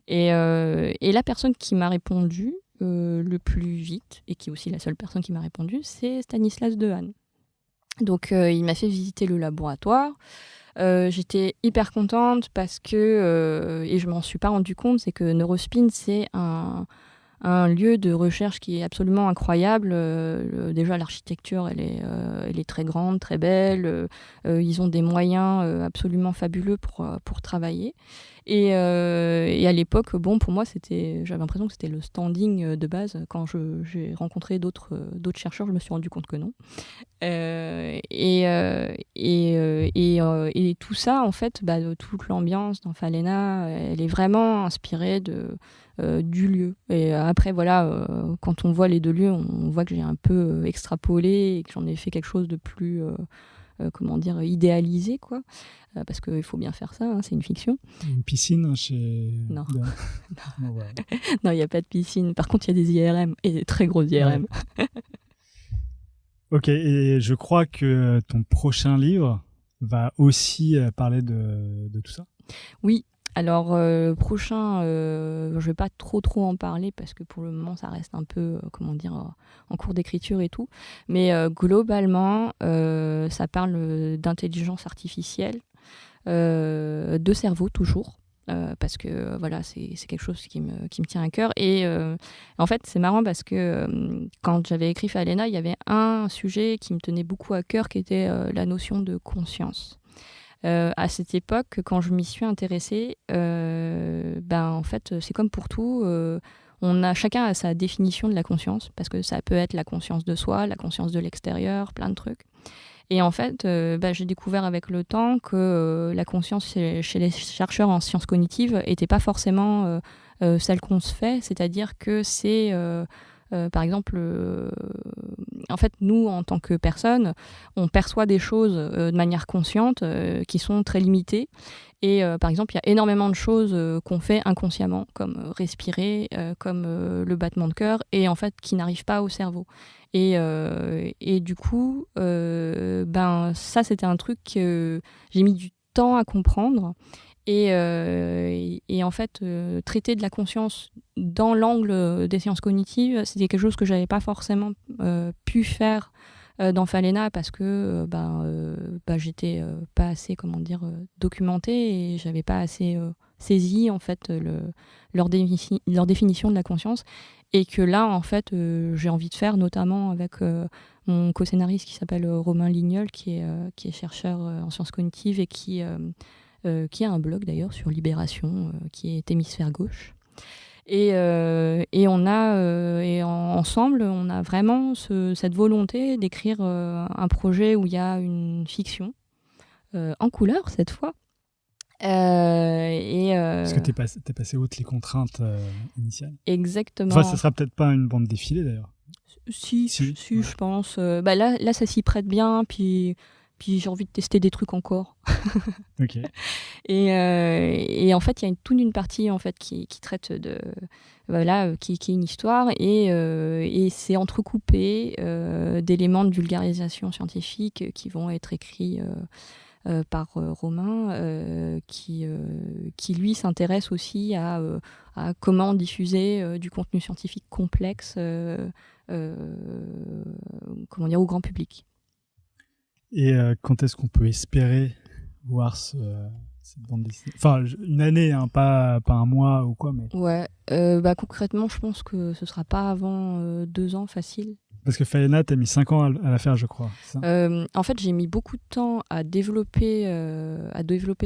Et la personne qui m'a répondu le plus vite, et qui est aussi la seule personne qui m'a répondu, c'est Stanislas Dehaene. Donc il m'a fait visiter le laboratoire. J'étais hyper contente parce que, et je m'en suis pas rendu compte, c'est que Neurospin, c'est un lieu de recherche qui est absolument incroyable. Déjà, l'architecture, elle est très grande, très belle. Ils ont des moyens absolument fabuleux pour travailler. Et à l'époque, pour moi, j'avais l'impression que c'était le standing de base. Quand j'ai rencontré d'autres chercheurs, je me suis rendu compte que non. Et tout ça, en fait, toute l'ambiance dans Falena, elle est vraiment inspirée du lieu. Et après, voilà, quand on voit les 2 lieux, on voit que j'ai un peu extrapolé et que j'en ai fait quelque chose de plus, idéalisé, quoi. Parce qu'il faut bien faire ça, hein, c'est une fiction. Une piscine chez... Non. Non, voilà. Non, il n'y a pas de piscine. Par contre, il y a des IRM, et des très grosses IRM. Ouais. Ok, et je crois que ton prochain livre va aussi parler de tout ça. Oui. Alors, prochain, je ne vais pas trop en parler parce que pour le moment, ça reste un peu, en cours d'écriture et tout. Mais globalement, ça parle d'intelligence artificielle, de cerveau toujours. parce que voilà, c'est quelque chose qui me tient à cœur. Et en fait, c'est marrant parce que quand j'avais écrit Falena, il y avait un sujet qui me tenait beaucoup à cœur, qui était la notion de conscience. À cette époque, quand je m'y suis intéressée, en fait, c'est comme pour tout. Chacun a sa définition de la conscience, parce que ça peut être la conscience de soi, la conscience de l'extérieur, plein de trucs. Et en fait, j'ai découvert avec le temps que la conscience chez les chercheurs en sciences cognitives n'était pas forcément celle qu'on se fait, c'est-à-dire que c'est, par exemple, en fait, nous, en tant que personnes, on perçoit des choses de manière consciente qui sont très limitées. Et par exemple, il y a énormément de choses qu'on fait inconsciemment, comme respirer, comme le battement de cœur, et en fait, qui n'arrivent pas au cerveau. Et du coup, ça, c'était un truc que j'ai mis du temps à comprendre. Et en fait, traiter de la conscience dans l'angle des sciences cognitives, c'était quelque chose que je n'avais pas forcément pu faire dans Falena, parce que j'étais pas assez, documentée, et j'avais pas assez saisi en fait leur définition de la conscience, et que là en fait j'ai envie de faire, notamment avec mon co-scénariste qui s'appelle Romain Lignol, qui est chercheur en sciences cognitives, et qui a un blog d'ailleurs sur Libération, qui est Hémisphère Gauche. Et ensemble, on a vraiment cette volonté d'écrire un projet où il y a une fiction en couleur cette fois. Parce que t'es passé outre les contraintes initiales. Exactement. Enfin, ça sera peut-être pas une bande dessinée d'ailleurs. Si, Ouais. je pense. Là, ça s'y prête bien, puis j'ai envie de tester des trucs encore. Ok. Et en fait, il y a toute une partie en fait qui traite de qui est une histoire, et c'est entrecoupé d'éléments de vulgarisation scientifique qui vont être écrits par Romain, qui lui s'intéresse aussi à comment diffuser du contenu scientifique complexe au grand public. Et quand est-ce qu'on peut espérer voir cette bande dessinée ? Enfin, une année, hein, pas un mois ou quoi, mais... Ouais, concrètement, je pense que ce sera pas avant 2 ans facile. Parce que Falena, t'as mis 5 ans à la faire, je crois. Ça. En fait, j'ai mis beaucoup de temps à développer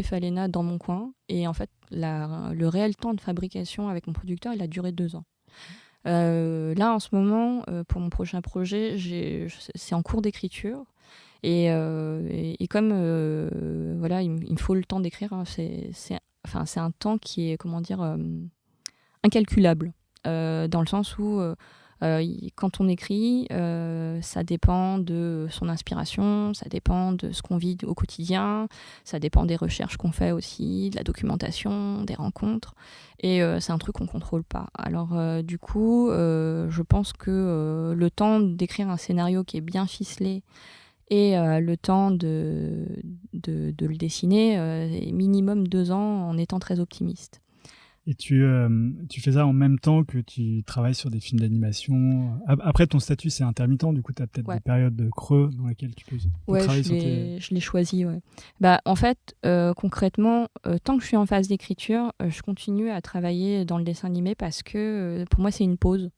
Falena dans mon coin. Et en fait, le réel temps de fabrication avec mon producteur, il a duré 2 ans. Là, en ce moment, pour mon prochain projet, c'est en cours d'écriture. Et comme il me faut le temps d'écrire, hein, c'est un temps qui est incalculable, dans le sens où quand on écrit, ça dépend de son inspiration, ça dépend de ce qu'on vit au quotidien, ça dépend des recherches qu'on fait aussi, de la documentation, des rencontres, et c'est un truc qu'on contrôle pas. Alors du coup, je pense que le temps d'écrire un scénario qui est bien ficelé, et le temps de le dessiner, minimum 2 ans, en étant très optimiste. Et tu fais ça en même temps que tu travailles sur des films d'animation. Après, ton statut, c'est intermittent. Du coup, tu as peut-être des périodes de creux dans lesquelles tu peux travailler sur tes... je l'ai choisi, ouais. En fait, concrètement, tant que je suis en phase d'écriture, je continue à travailler dans le dessin animé, parce que pour moi, c'est une pause.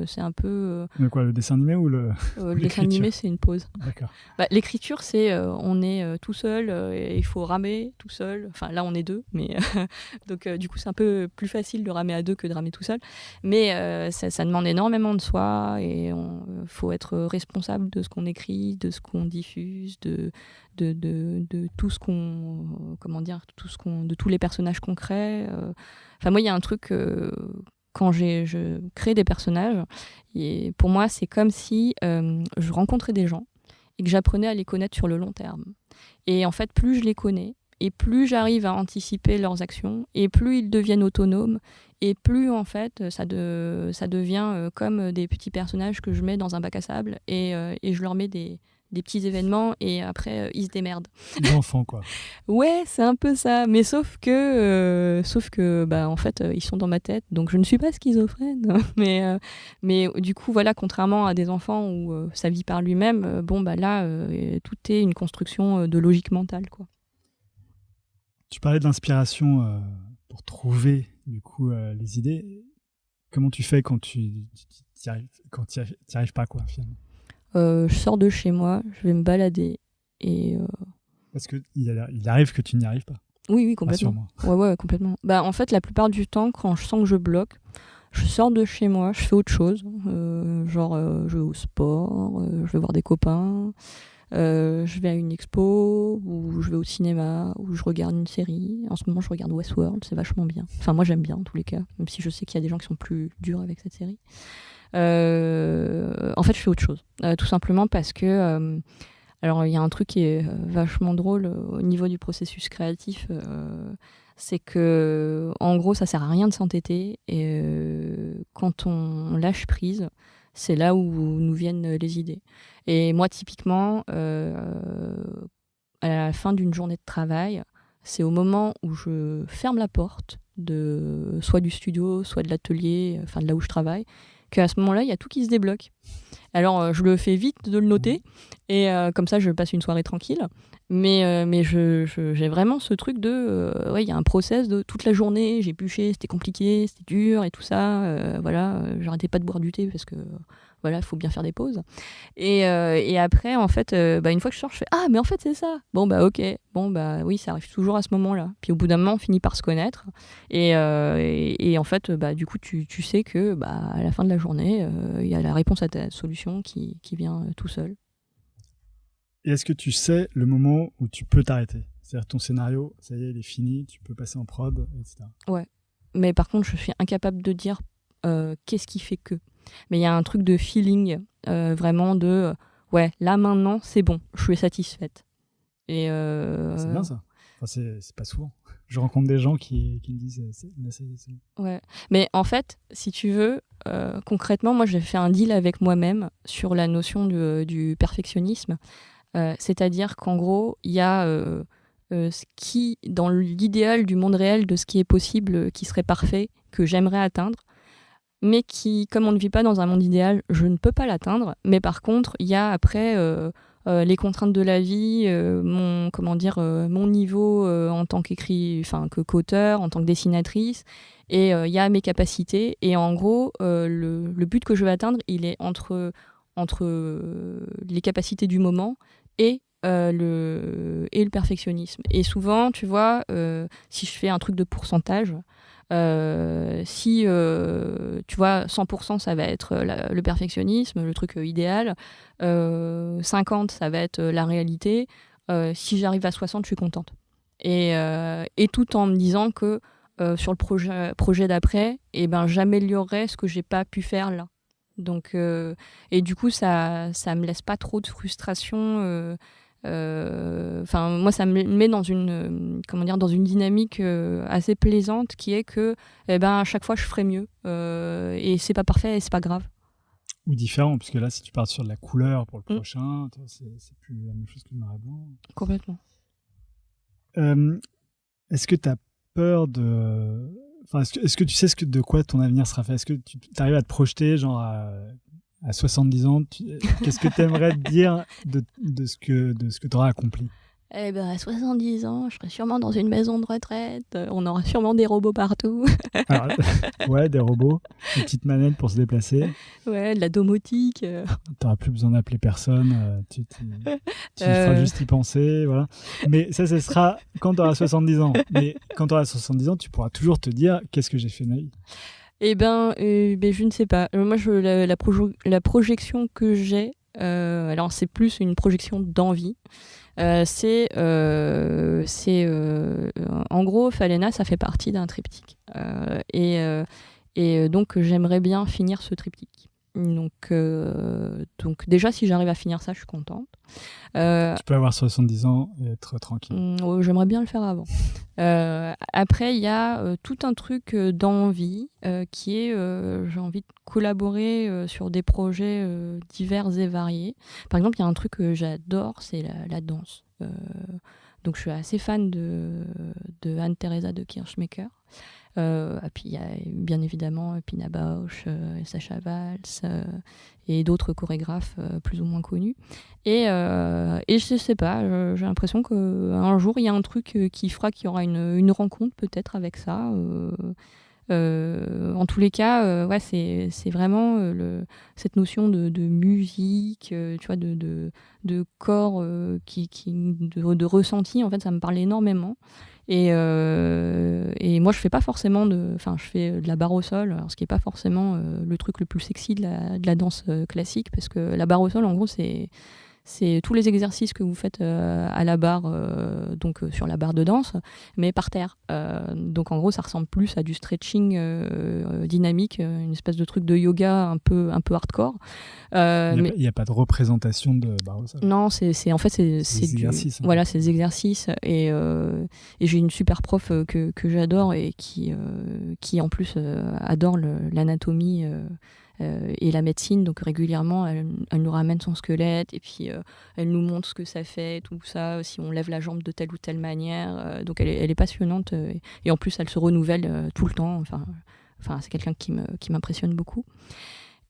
C'est un peu... Quoi, le dessin animé ou le dessin animé, c'est une pause. D'accord. L'écriture, c'est on est tout seul, et il faut ramer tout seul. Enfin, là, on est 2, mais donc du coup, c'est un peu plus facile de ramer à 2 que de ramer tout seul. Mais ça demande énormément de soi, et faut être responsable de ce qu'on écrit, de ce qu'on diffuse, de tout ce qu'on... de tous les personnages qu'on crée. Moi, il y a un truc... quand je crée des personnages, et pour moi, c'est comme si je rencontrais des gens et que j'apprenais à les connaître sur le long terme. Et en fait, plus je les connais, et plus j'arrive à anticiper leurs actions, et plus ils deviennent autonomes, et plus en fait, ça devient comme des petits personnages que je mets dans un bac à sable, et je leur mets des petits événements, et après ils se démerdent. Des enfants, quoi. Ouais, c'est un peu ça, mais sauf que en fait ils sont dans ma tête, donc je ne suis pas schizophrène. mais du coup, voilà, contrairement à des enfants où ça vit par lui-même, là tout est une construction de logique mentale, quoi. Tu parlais d'inspiration pour trouver du coup les idées. Comment tu fais quand tu t'y arrives pas, quoi, finalement? Je sors de chez moi, je vais me balader et Parce que il arrive que tu n'y arrives pas. oui, complètement. Ouais, complètement. Bah, en fait, la plupart du temps, quand je sens que je bloque, je sors de chez moi, je fais autre chose. Je vais au sport, je vais voir des copains, je vais à une expo, ou je vais au cinéma, ou je regarde une série. En ce moment, je regarde Westworld, c'est vachement bien. Enfin, moi, j'aime bien, en tous les cas, même si je sais qu'il y a des gens qui sont plus durs avec cette série. En fait, je fais autre chose. Tout simplement parce que... alors, il y a un truc qui est vachement drôle au niveau du processus créatif, c'est que, en gros, ça sert à rien de s'entêter. Et quand on lâche prise, c'est là où nous viennent les idées. Et moi, typiquement, à la fin d'une journée de travail, c'est au moment où je ferme la porte, soit du studio, soit de l'atelier, enfin de là où je travaille, qu'à ce moment-là, il y a tout qui se débloque. Alors, je le fais vite de le noter, et comme ça, je passe une soirée tranquille. Mais j'ai vraiment ce truc de... ouais, il y a un process de toute la journée, j'ai bûché, c'était compliqué, c'était dur et tout ça. J'arrêtais pas de boire du thé parce que, voilà, il faut bien faire des pauses. Et après, en fait, une fois que je sors, je fais « Ah, mais en fait, c'est ça !» Bon, bah ok. Bon, bah oui, ça arrive toujours à ce moment-là. Puis au bout d'un moment, on finit par se connaître. Et en fait, du coup, tu sais que à la fin de la journée, il y a la réponse à ta solution qui vient tout seul. Et est-ce que tu sais le moment où tu peux t'arrêter? C'est-à-dire ton scénario, ça y est, il est fini, tu peux passer en prod, etc. Ouais. Mais par contre, je suis incapable de dire qu'est-ce qui fait que. Mais il y a un truc de feeling, vraiment de ouais, là maintenant, c'est bon, je suis satisfaite. Et c'est bien ça. Enfin, c'est pas souvent. Je rencontre des gens qui me disent là, c'est bon. Ouais. Mais en fait, si tu veux, concrètement, moi j'ai fait un deal avec moi-même sur la notion du perfectionnisme. C'est-à-dire qu'en gros, il y a ce qui, dans l'idéal du monde réel de ce qui est possible, qui serait parfait, que j'aimerais atteindre, mais qui, comme on ne vit pas dans un monde idéal, je ne peux pas l'atteindre. Mais par contre, il y a après les contraintes de la vie, mon niveau en tant qu'auteur, en tant que dessinatrice, et il y a mes capacités. Et en gros, le but que je veux atteindre, il est entre les capacités du moment et le perfectionnisme. Et souvent, tu vois, si je fais un truc de pourcentage, si tu vois 100% ça va être le perfectionnisme, le truc idéal, 50 ça va être la réalité, si j'arrive à 60 je suis contente. Et tout en me disant que sur le projet d'après, j'améliorerai ce que j'ai pas pu faire là. Donc, et du coup ça me laisse pas trop de frustration. Moi ça me met dans une dynamique assez plaisante, qui est que à chaque fois je ferai mieux, et c'est pas parfait et c'est pas grave. Ou différent, parce que là si tu pars sur de la couleur pour le prochain, c'est plus la même chose que le noir et blanc. Complètement. Est-ce que tu as peur de... Enfin, est-ce que tu sais de quoi ton avenir sera fait? Est-ce que tu arrives à te projeter genre à 70 ans, qu'est-ce que tu aimerais te dire de ce que tu auras accompli? À 70 ans, je serai sûrement dans une maison de retraite, on aura sûrement des robots partout. Alors, ouais, des robots, des petites manettes pour se déplacer. Ouais, de la domotique. Tu n'auras plus besoin d'appeler personne, tu feras juste y penser, voilà. Mais ça sera quand tu auras 70 ans. Mais quand tu auras 70 ans, tu pourras toujours te dire qu'est-ce que j'ai fait de ma vie. Je ne sais pas. Moi, la projection que j'ai, alors c'est plus une projection d'envie. En gros, Falena, ça fait partie d'un triptyque. Et donc, j'aimerais bien finir ce triptyque. Donc déjà, si j'arrive à finir ça, je suis contente. Tu peux avoir 70 ans et être tranquille. J'aimerais bien le faire avant. Après, il y a tout un truc d'envie qui est, j'ai envie de collaborer sur des projets divers et variés. Par exemple, il y a un truc que j'adore, c'est la danse. Donc je suis assez fan de Anne-Theresa de Kirchmaker. Et puis il y a bien évidemment Pina Bausch, Sacha Valls et d'autres chorégraphes plus ou moins connus. Et je sais pas, j'ai l'impression qu'un jour il y a un truc qui fera qu'il y aura une rencontre peut-être avec ça. En tous les cas, ouais, c'est vraiment cette notion de musique, tu vois, de corps, de ressenti. En fait, ça me parle énormément. Et moi, je fais pas forcément je fais de la barre au sol, alors, ce qui est pas forcément le truc le plus sexy de la danse classique, parce que la barre au sol, en gros, c'est tous les exercices que vous faites à la barre, sur la barre de danse, mais par terre. Donc en gros, ça ressemble plus à du stretching dynamique, une espèce de truc de yoga un peu hardcore. Il n'y a pas de représentation de barre au sol. Non, c'est des exercices. Voilà, c'est des exercices. Et j'ai une super prof que j'adore et qui en plus adore l'anatomie et la médecine, donc régulièrement elle nous ramène son squelette et puis elle nous montre ce que ça fait, tout ça, si on lève la jambe de telle ou telle manière, donc elle est passionnante et en plus elle se renouvelle tout le temps, enfin c'est quelqu'un qui m'impressionne beaucoup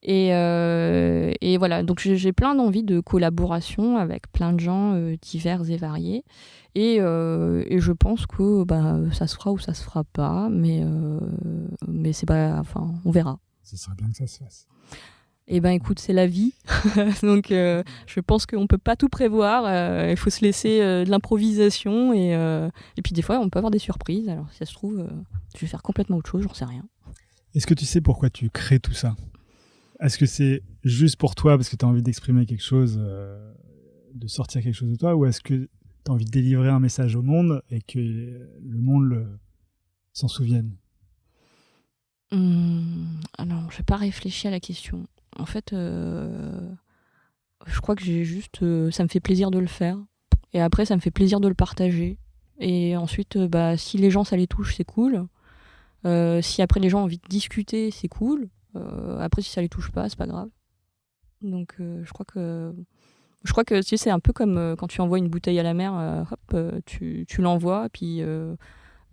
et voilà, donc j'ai plein d'envies de collaboration avec plein de gens divers et variés et je pense que ça se fera ou ça se fera pas, mais c'est pas, enfin on verra. Ce serait bien que ça se fasse. Eh ben écoute, c'est la vie. Donc je pense qu'on peut pas tout prévoir. Il faut se laisser de l'improvisation et puis des fois on peut avoir des surprises. Alors si ça se trouve, je vais faire complètement autre chose, j'en sais rien. Est-ce que tu sais pourquoi tu crées tout ça ? Est-ce que c'est juste pour toi parce que tu as envie d'exprimer quelque chose, de sortir quelque chose de toi, ou est-ce que tu as envie de délivrer un message au monde et que le monde s'en souvienne ? Alors, je n'ai pas réfléchi à la question. En fait, je crois que j'ai juste... ça me fait plaisir de le faire. Et après, ça me fait plaisir de le partager. Et ensuite, si les gens, ça les touche, c'est cool. Si après, les gens ont envie de discuter, c'est cool. Après, si ça les touche pas, c'est pas grave. Donc, je crois que tu sais, c'est un peu comme quand tu envoies une bouteille à la mer, tu l'envoies, puis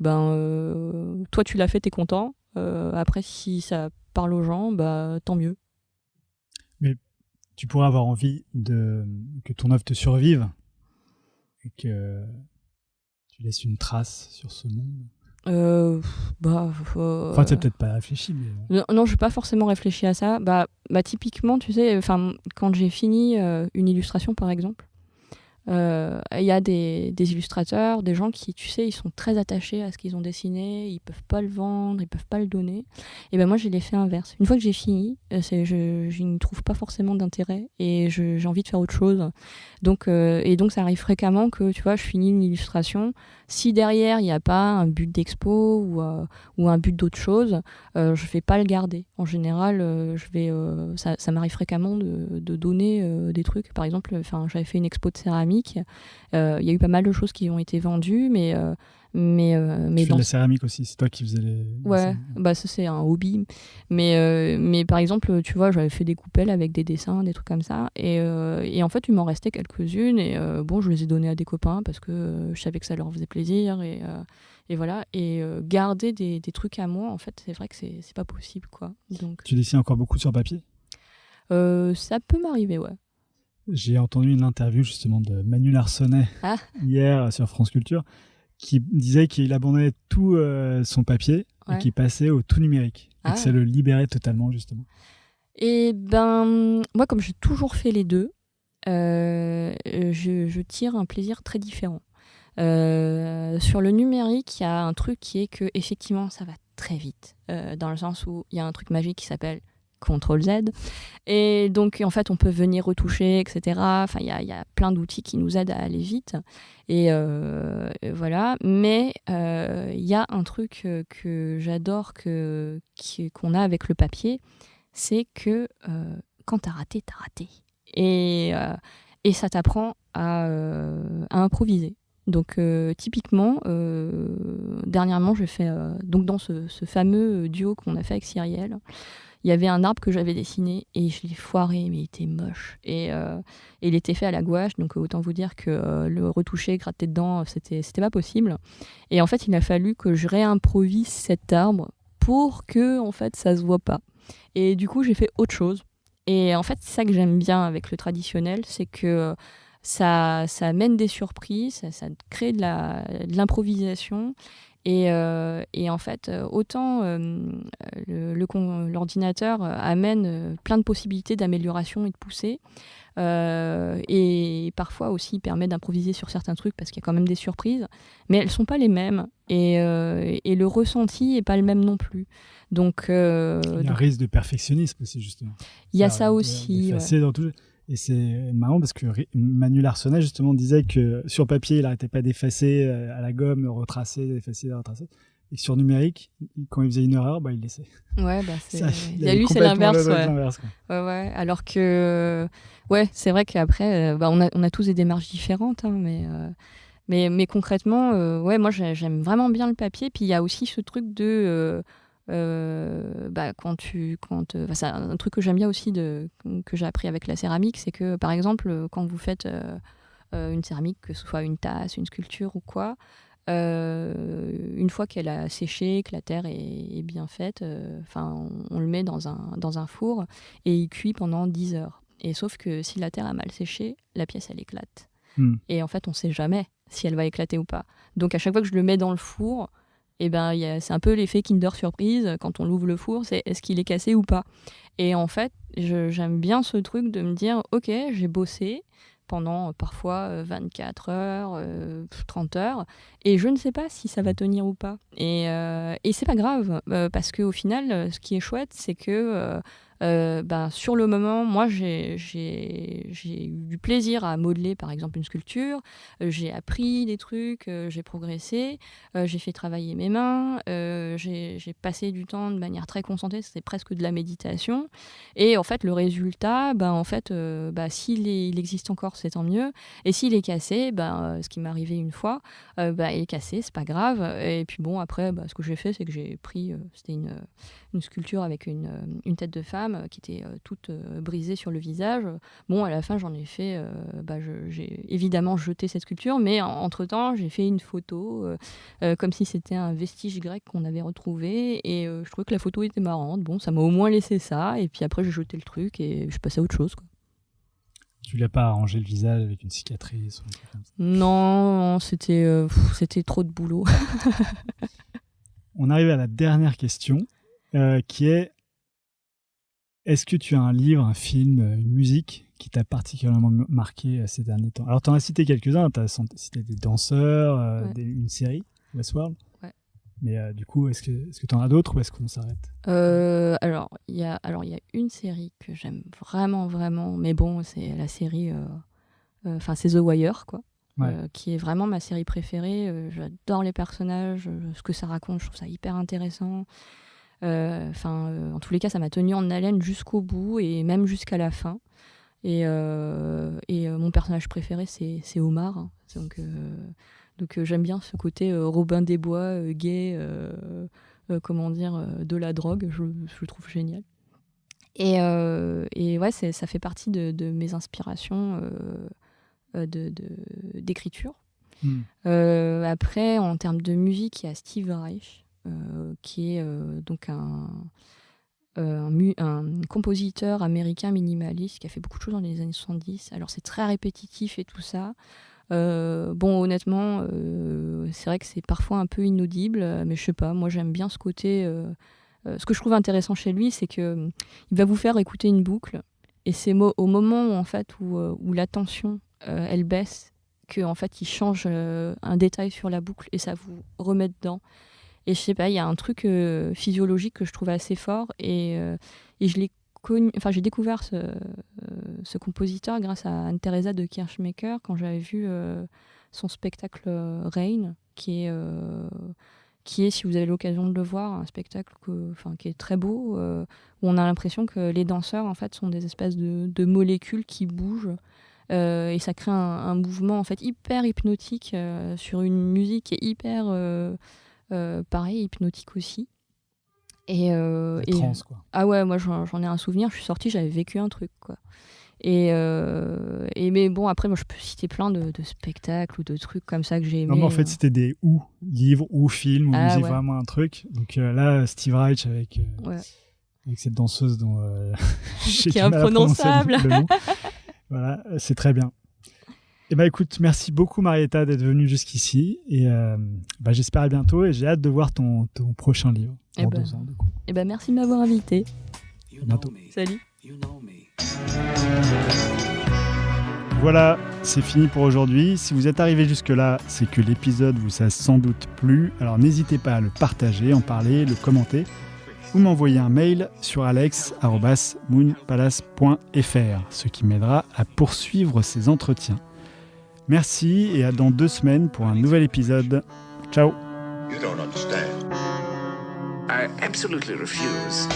toi, tu l'as fait, t'es content. Après, si ça parle aux gens, tant mieux. Mais tu pourrais avoir envie que ton œuvre te survive et que tu laisses une trace sur ce monde. Enfin, tu n'as peut-être pas réfléchi, mais... Non, je n'ai pas forcément réfléchi à ça. Typiquement, tu sais, quand j'ai fini une illustration, par exemple, il y a des illustrateurs, des gens qui, tu sais, ils sont très attachés à ce qu'ils ont dessiné, ils peuvent pas le vendre, ils peuvent pas le donner. Et moi, j'ai l'effet inverse. Une fois que j'ai fini, je n'y trouve pas forcément d'intérêt et j'ai envie de faire autre chose. Donc ça arrive fréquemment que, tu vois, je finis une illustration. Si derrière, il n'y a pas un but d'expo ou un but d'autre chose, je vais pas le garder. En général, ça m'arrive fréquemment de donner des trucs. Par exemple, j'avais fait une expo de céramique. Il y a eu pas mal de choses qui ont été vendues, mais tu fais de la céramique aussi, c'est toi qui faisais les... Ouais, ça c'est un hobby. Mais par exemple, tu vois, j'avais fait des coupelles avec des dessins, des trucs comme ça. Et en fait, il m'en restait quelques-unes. Et je les ai données à des copains parce que je savais que ça leur faisait plaisir. Et voilà. Et garder des trucs à moi, en fait, c'est vrai que c'est pas possible, quoi. Donc, tu dessines encore beaucoup sur papier ? Ça peut m'arriver, ouais. J'ai entendu une interview justement de Manu Larsonnet hier sur France Culture, qui disait qu'il abandonnait tout son papier et qu'il passait au tout numérique. Et que ça le libérait totalement, justement. Et moi, comme j'ai toujours fait les deux, je tire un plaisir très différent. Sur le numérique, il y a un truc qui est que, effectivement, ça va très vite. Dans le sens où il y a un truc magique qui s'appelle CTRL-Z. Et donc, en fait, on peut venir retoucher, etc. Enfin, il y a plein d'outils qui nous aident à aller vite. Et voilà. Mais il y a un truc que j'adore qu'on a avec le papier, c'est que quand t'as raté, t'as raté. Et ça t'apprend à improviser. Donc, typiquement, dernièrement, j'ai fait, donc dans ce fameux duo qu'on a fait avec Cyrielle, il il y avait un arbre que j'avais dessiné et je l'ai foiré, mais il était moche. Et il était fait à la gouache, donc autant vous dire que le retoucher, gratter dedans, c'était pas possible. Et en fait, il a fallu que je réimprovise cet arbre pour que en fait, ça se voit pas. Et du coup, j'ai fait autre chose. Et en fait, c'est ça que j'aime bien avec le traditionnel, c'est que ça amène des surprises, ça crée de l'improvisation. Et en fait, autant l'ordinateur amène plein de possibilités d'amélioration et de poussée, et parfois aussi permet d'improviser sur certains trucs parce qu'il y a quand même des surprises, mais elles ne sont pas les mêmes. Et le ressenti n'est pas le même non plus. Donc, il y a un risque de perfectionnisme aussi, justement. Il y a ça aussi. Ouais. Dans tout. Et c'est marrant parce que Manu Larsonnet, justement, disait que sur papier, il n'arrêtait pas d'effacer à la gomme, retracer, d'effacer, de retracer. Et que sur numérique, quand il faisait une erreur, il laissait. Ouais, c'est lui, c'est l'inverse. Ouais. Alors que, c'est vrai qu'après, on a tous des démarches différentes, hein, mais concrètement, moi, j'aime vraiment bien le papier. Puis il y a aussi ce truc de... c'est un truc que j'aime bien aussi que j'ai appris avec la céramique, c'est que par exemple quand vous faites une céramique, que ce soit une tasse, une sculpture ou quoi, une fois qu'elle a séché, que la terre est bien faite, on le met dans un four et il cuit pendant 10 heures. Et sauf que si la terre a mal séché, la pièce elle éclate. Et en fait on sait jamais si elle va éclater ou pas. Donc à chaque fois que je le mets dans le four, c'est un peu l'effet Kinder Surprise quand on l'ouvre le four, c'est est-ce qu'il est cassé ou pas. Et en fait, j'aime bien ce truc de me dire, ok, j'ai bossé pendant parfois 24 heures, 30 heures, et je ne sais pas si ça va tenir ou pas. Et c'est pas grave, parce qu'au final, ce qui est chouette, c'est que sur le moment, moi, j'ai eu du plaisir à modeler, par exemple, une sculpture. J'ai appris des trucs, j'ai progressé, j'ai fait travailler mes mains, j'ai passé du temps de manière très concentrée, c'était presque de la méditation. Et en fait, le résultat, s'il existe encore, c'est tant mieux. Et s'il est cassé, ce qui m'est arrivé une fois, il est cassé, c'est pas grave. Et puis bon, après, ce que j'ai fait, c'est que j'ai pris, c'était une sculpture avec une tête de femme qui était toute brisée sur le visage. Bon, à la fin, j'en ai fait... j'ai évidemment jeté cette sculpture, mais entre-temps, j'ai fait une photo comme si c'était un vestige grec qu'on avait retrouvé, et je trouvais que la photo était marrante. Bon, ça m'a au moins laissé ça, et puis après, j'ai jeté le truc, et je passais à autre chose, quoi. Tu l'as pas arrangé le visage avec une cicatrice ou un truc comme ça? Non, c'était trop de boulot. On arrive à la dernière question, qui est: est-ce que tu as un livre, un film, une musique qui t'a particulièrement marqué ces derniers temps? Alors, tu en as cité quelques-uns, tu as cité des danseurs, une série, Westworld. Ouais. Mais du coup, est-ce que tu en as d'autres ou est-ce qu'on s'arrête? Alors, il y a une série que j'aime vraiment, vraiment, mais bon, c'est la série... c'est The Wire, quoi. Ouais. Qui est vraiment ma série préférée. J'adore les personnages, ce que ça raconte, je trouve ça hyper intéressant. En tous les cas, ça m'a tenu en haleine jusqu'au bout et même jusqu'à la fin. Et mon personnage préféré, c'est Omar. Hein. Donc j'aime bien ce côté Robin des Bois, gay, de la drogue. Je le trouve génial. Et ça fait partie de mes inspirations d'écriture. Après, en termes de musique, il y a Steve Reich. Qui est donc un compositeur américain minimaliste qui a fait beaucoup de choses dans les années 70. Alors c'est très répétitif et tout ça. Honnêtement, c'est vrai que c'est parfois un peu inaudible, mais je sais pas, moi j'aime bien ce côté... ce que je trouve intéressant chez lui, c'est qu'il va vous faire écouter une boucle, et c'est au moment où, en fait, où la tension elle baisse, qu'en fait il change un détail sur la boucle et ça vous remet dedans. Et je sais pas, il y a un truc physiologique que je trouve assez fort, et je l'ai connu, j'ai découvert ce compositeur grâce à Anne-Thérèse de Kirchmaker quand j'avais vu son spectacle Rain, qui est, si vous avez l'occasion de le voir, un spectacle qui est très beau, où on a l'impression que les danseurs en fait sont des espèces de molécules qui bougent. Et ça crée un mouvement en fait hyper hypnotique sur une musique qui est hyper pareil, hypnotique aussi. Et, Trans, quoi. Ah ouais, moi j'en ai un souvenir, je suis sortie, j'avais vécu un truc, quoi. Mais bon, après, moi je peux citer plein de spectacles ou de trucs comme ça que j'ai aimé. Non, mais en fait, c'était des livres ou films, ou musique, ouais. vraiment un truc. Donc là, Steve Reich avec cette danseuse dont j'ai qui est du mal à prononcer imprononçable. le nom. Voilà, c'est très bien. Et écoute, merci beaucoup Marietta d'être venue jusqu'ici. Et j'espère à bientôt et j'ai hâte de voir ton prochain livre dans 2 ans. Du coup. Merci de m'avoir invité. À bientôt. Salut. Voilà, c'est fini pour aujourd'hui. Si vous êtes arrivé jusque-là, c'est que l'épisode vous a sans doute plu. Alors n'hésitez pas à le partager, en parler, le commenter ou m'envoyer un mail sur alex@moonpalace.fr, ce qui m'aidera à poursuivre ces entretiens. Merci et à dans 2 semaines pour un nouvel épisode. Ciao. You don't understand. I absolutely refuse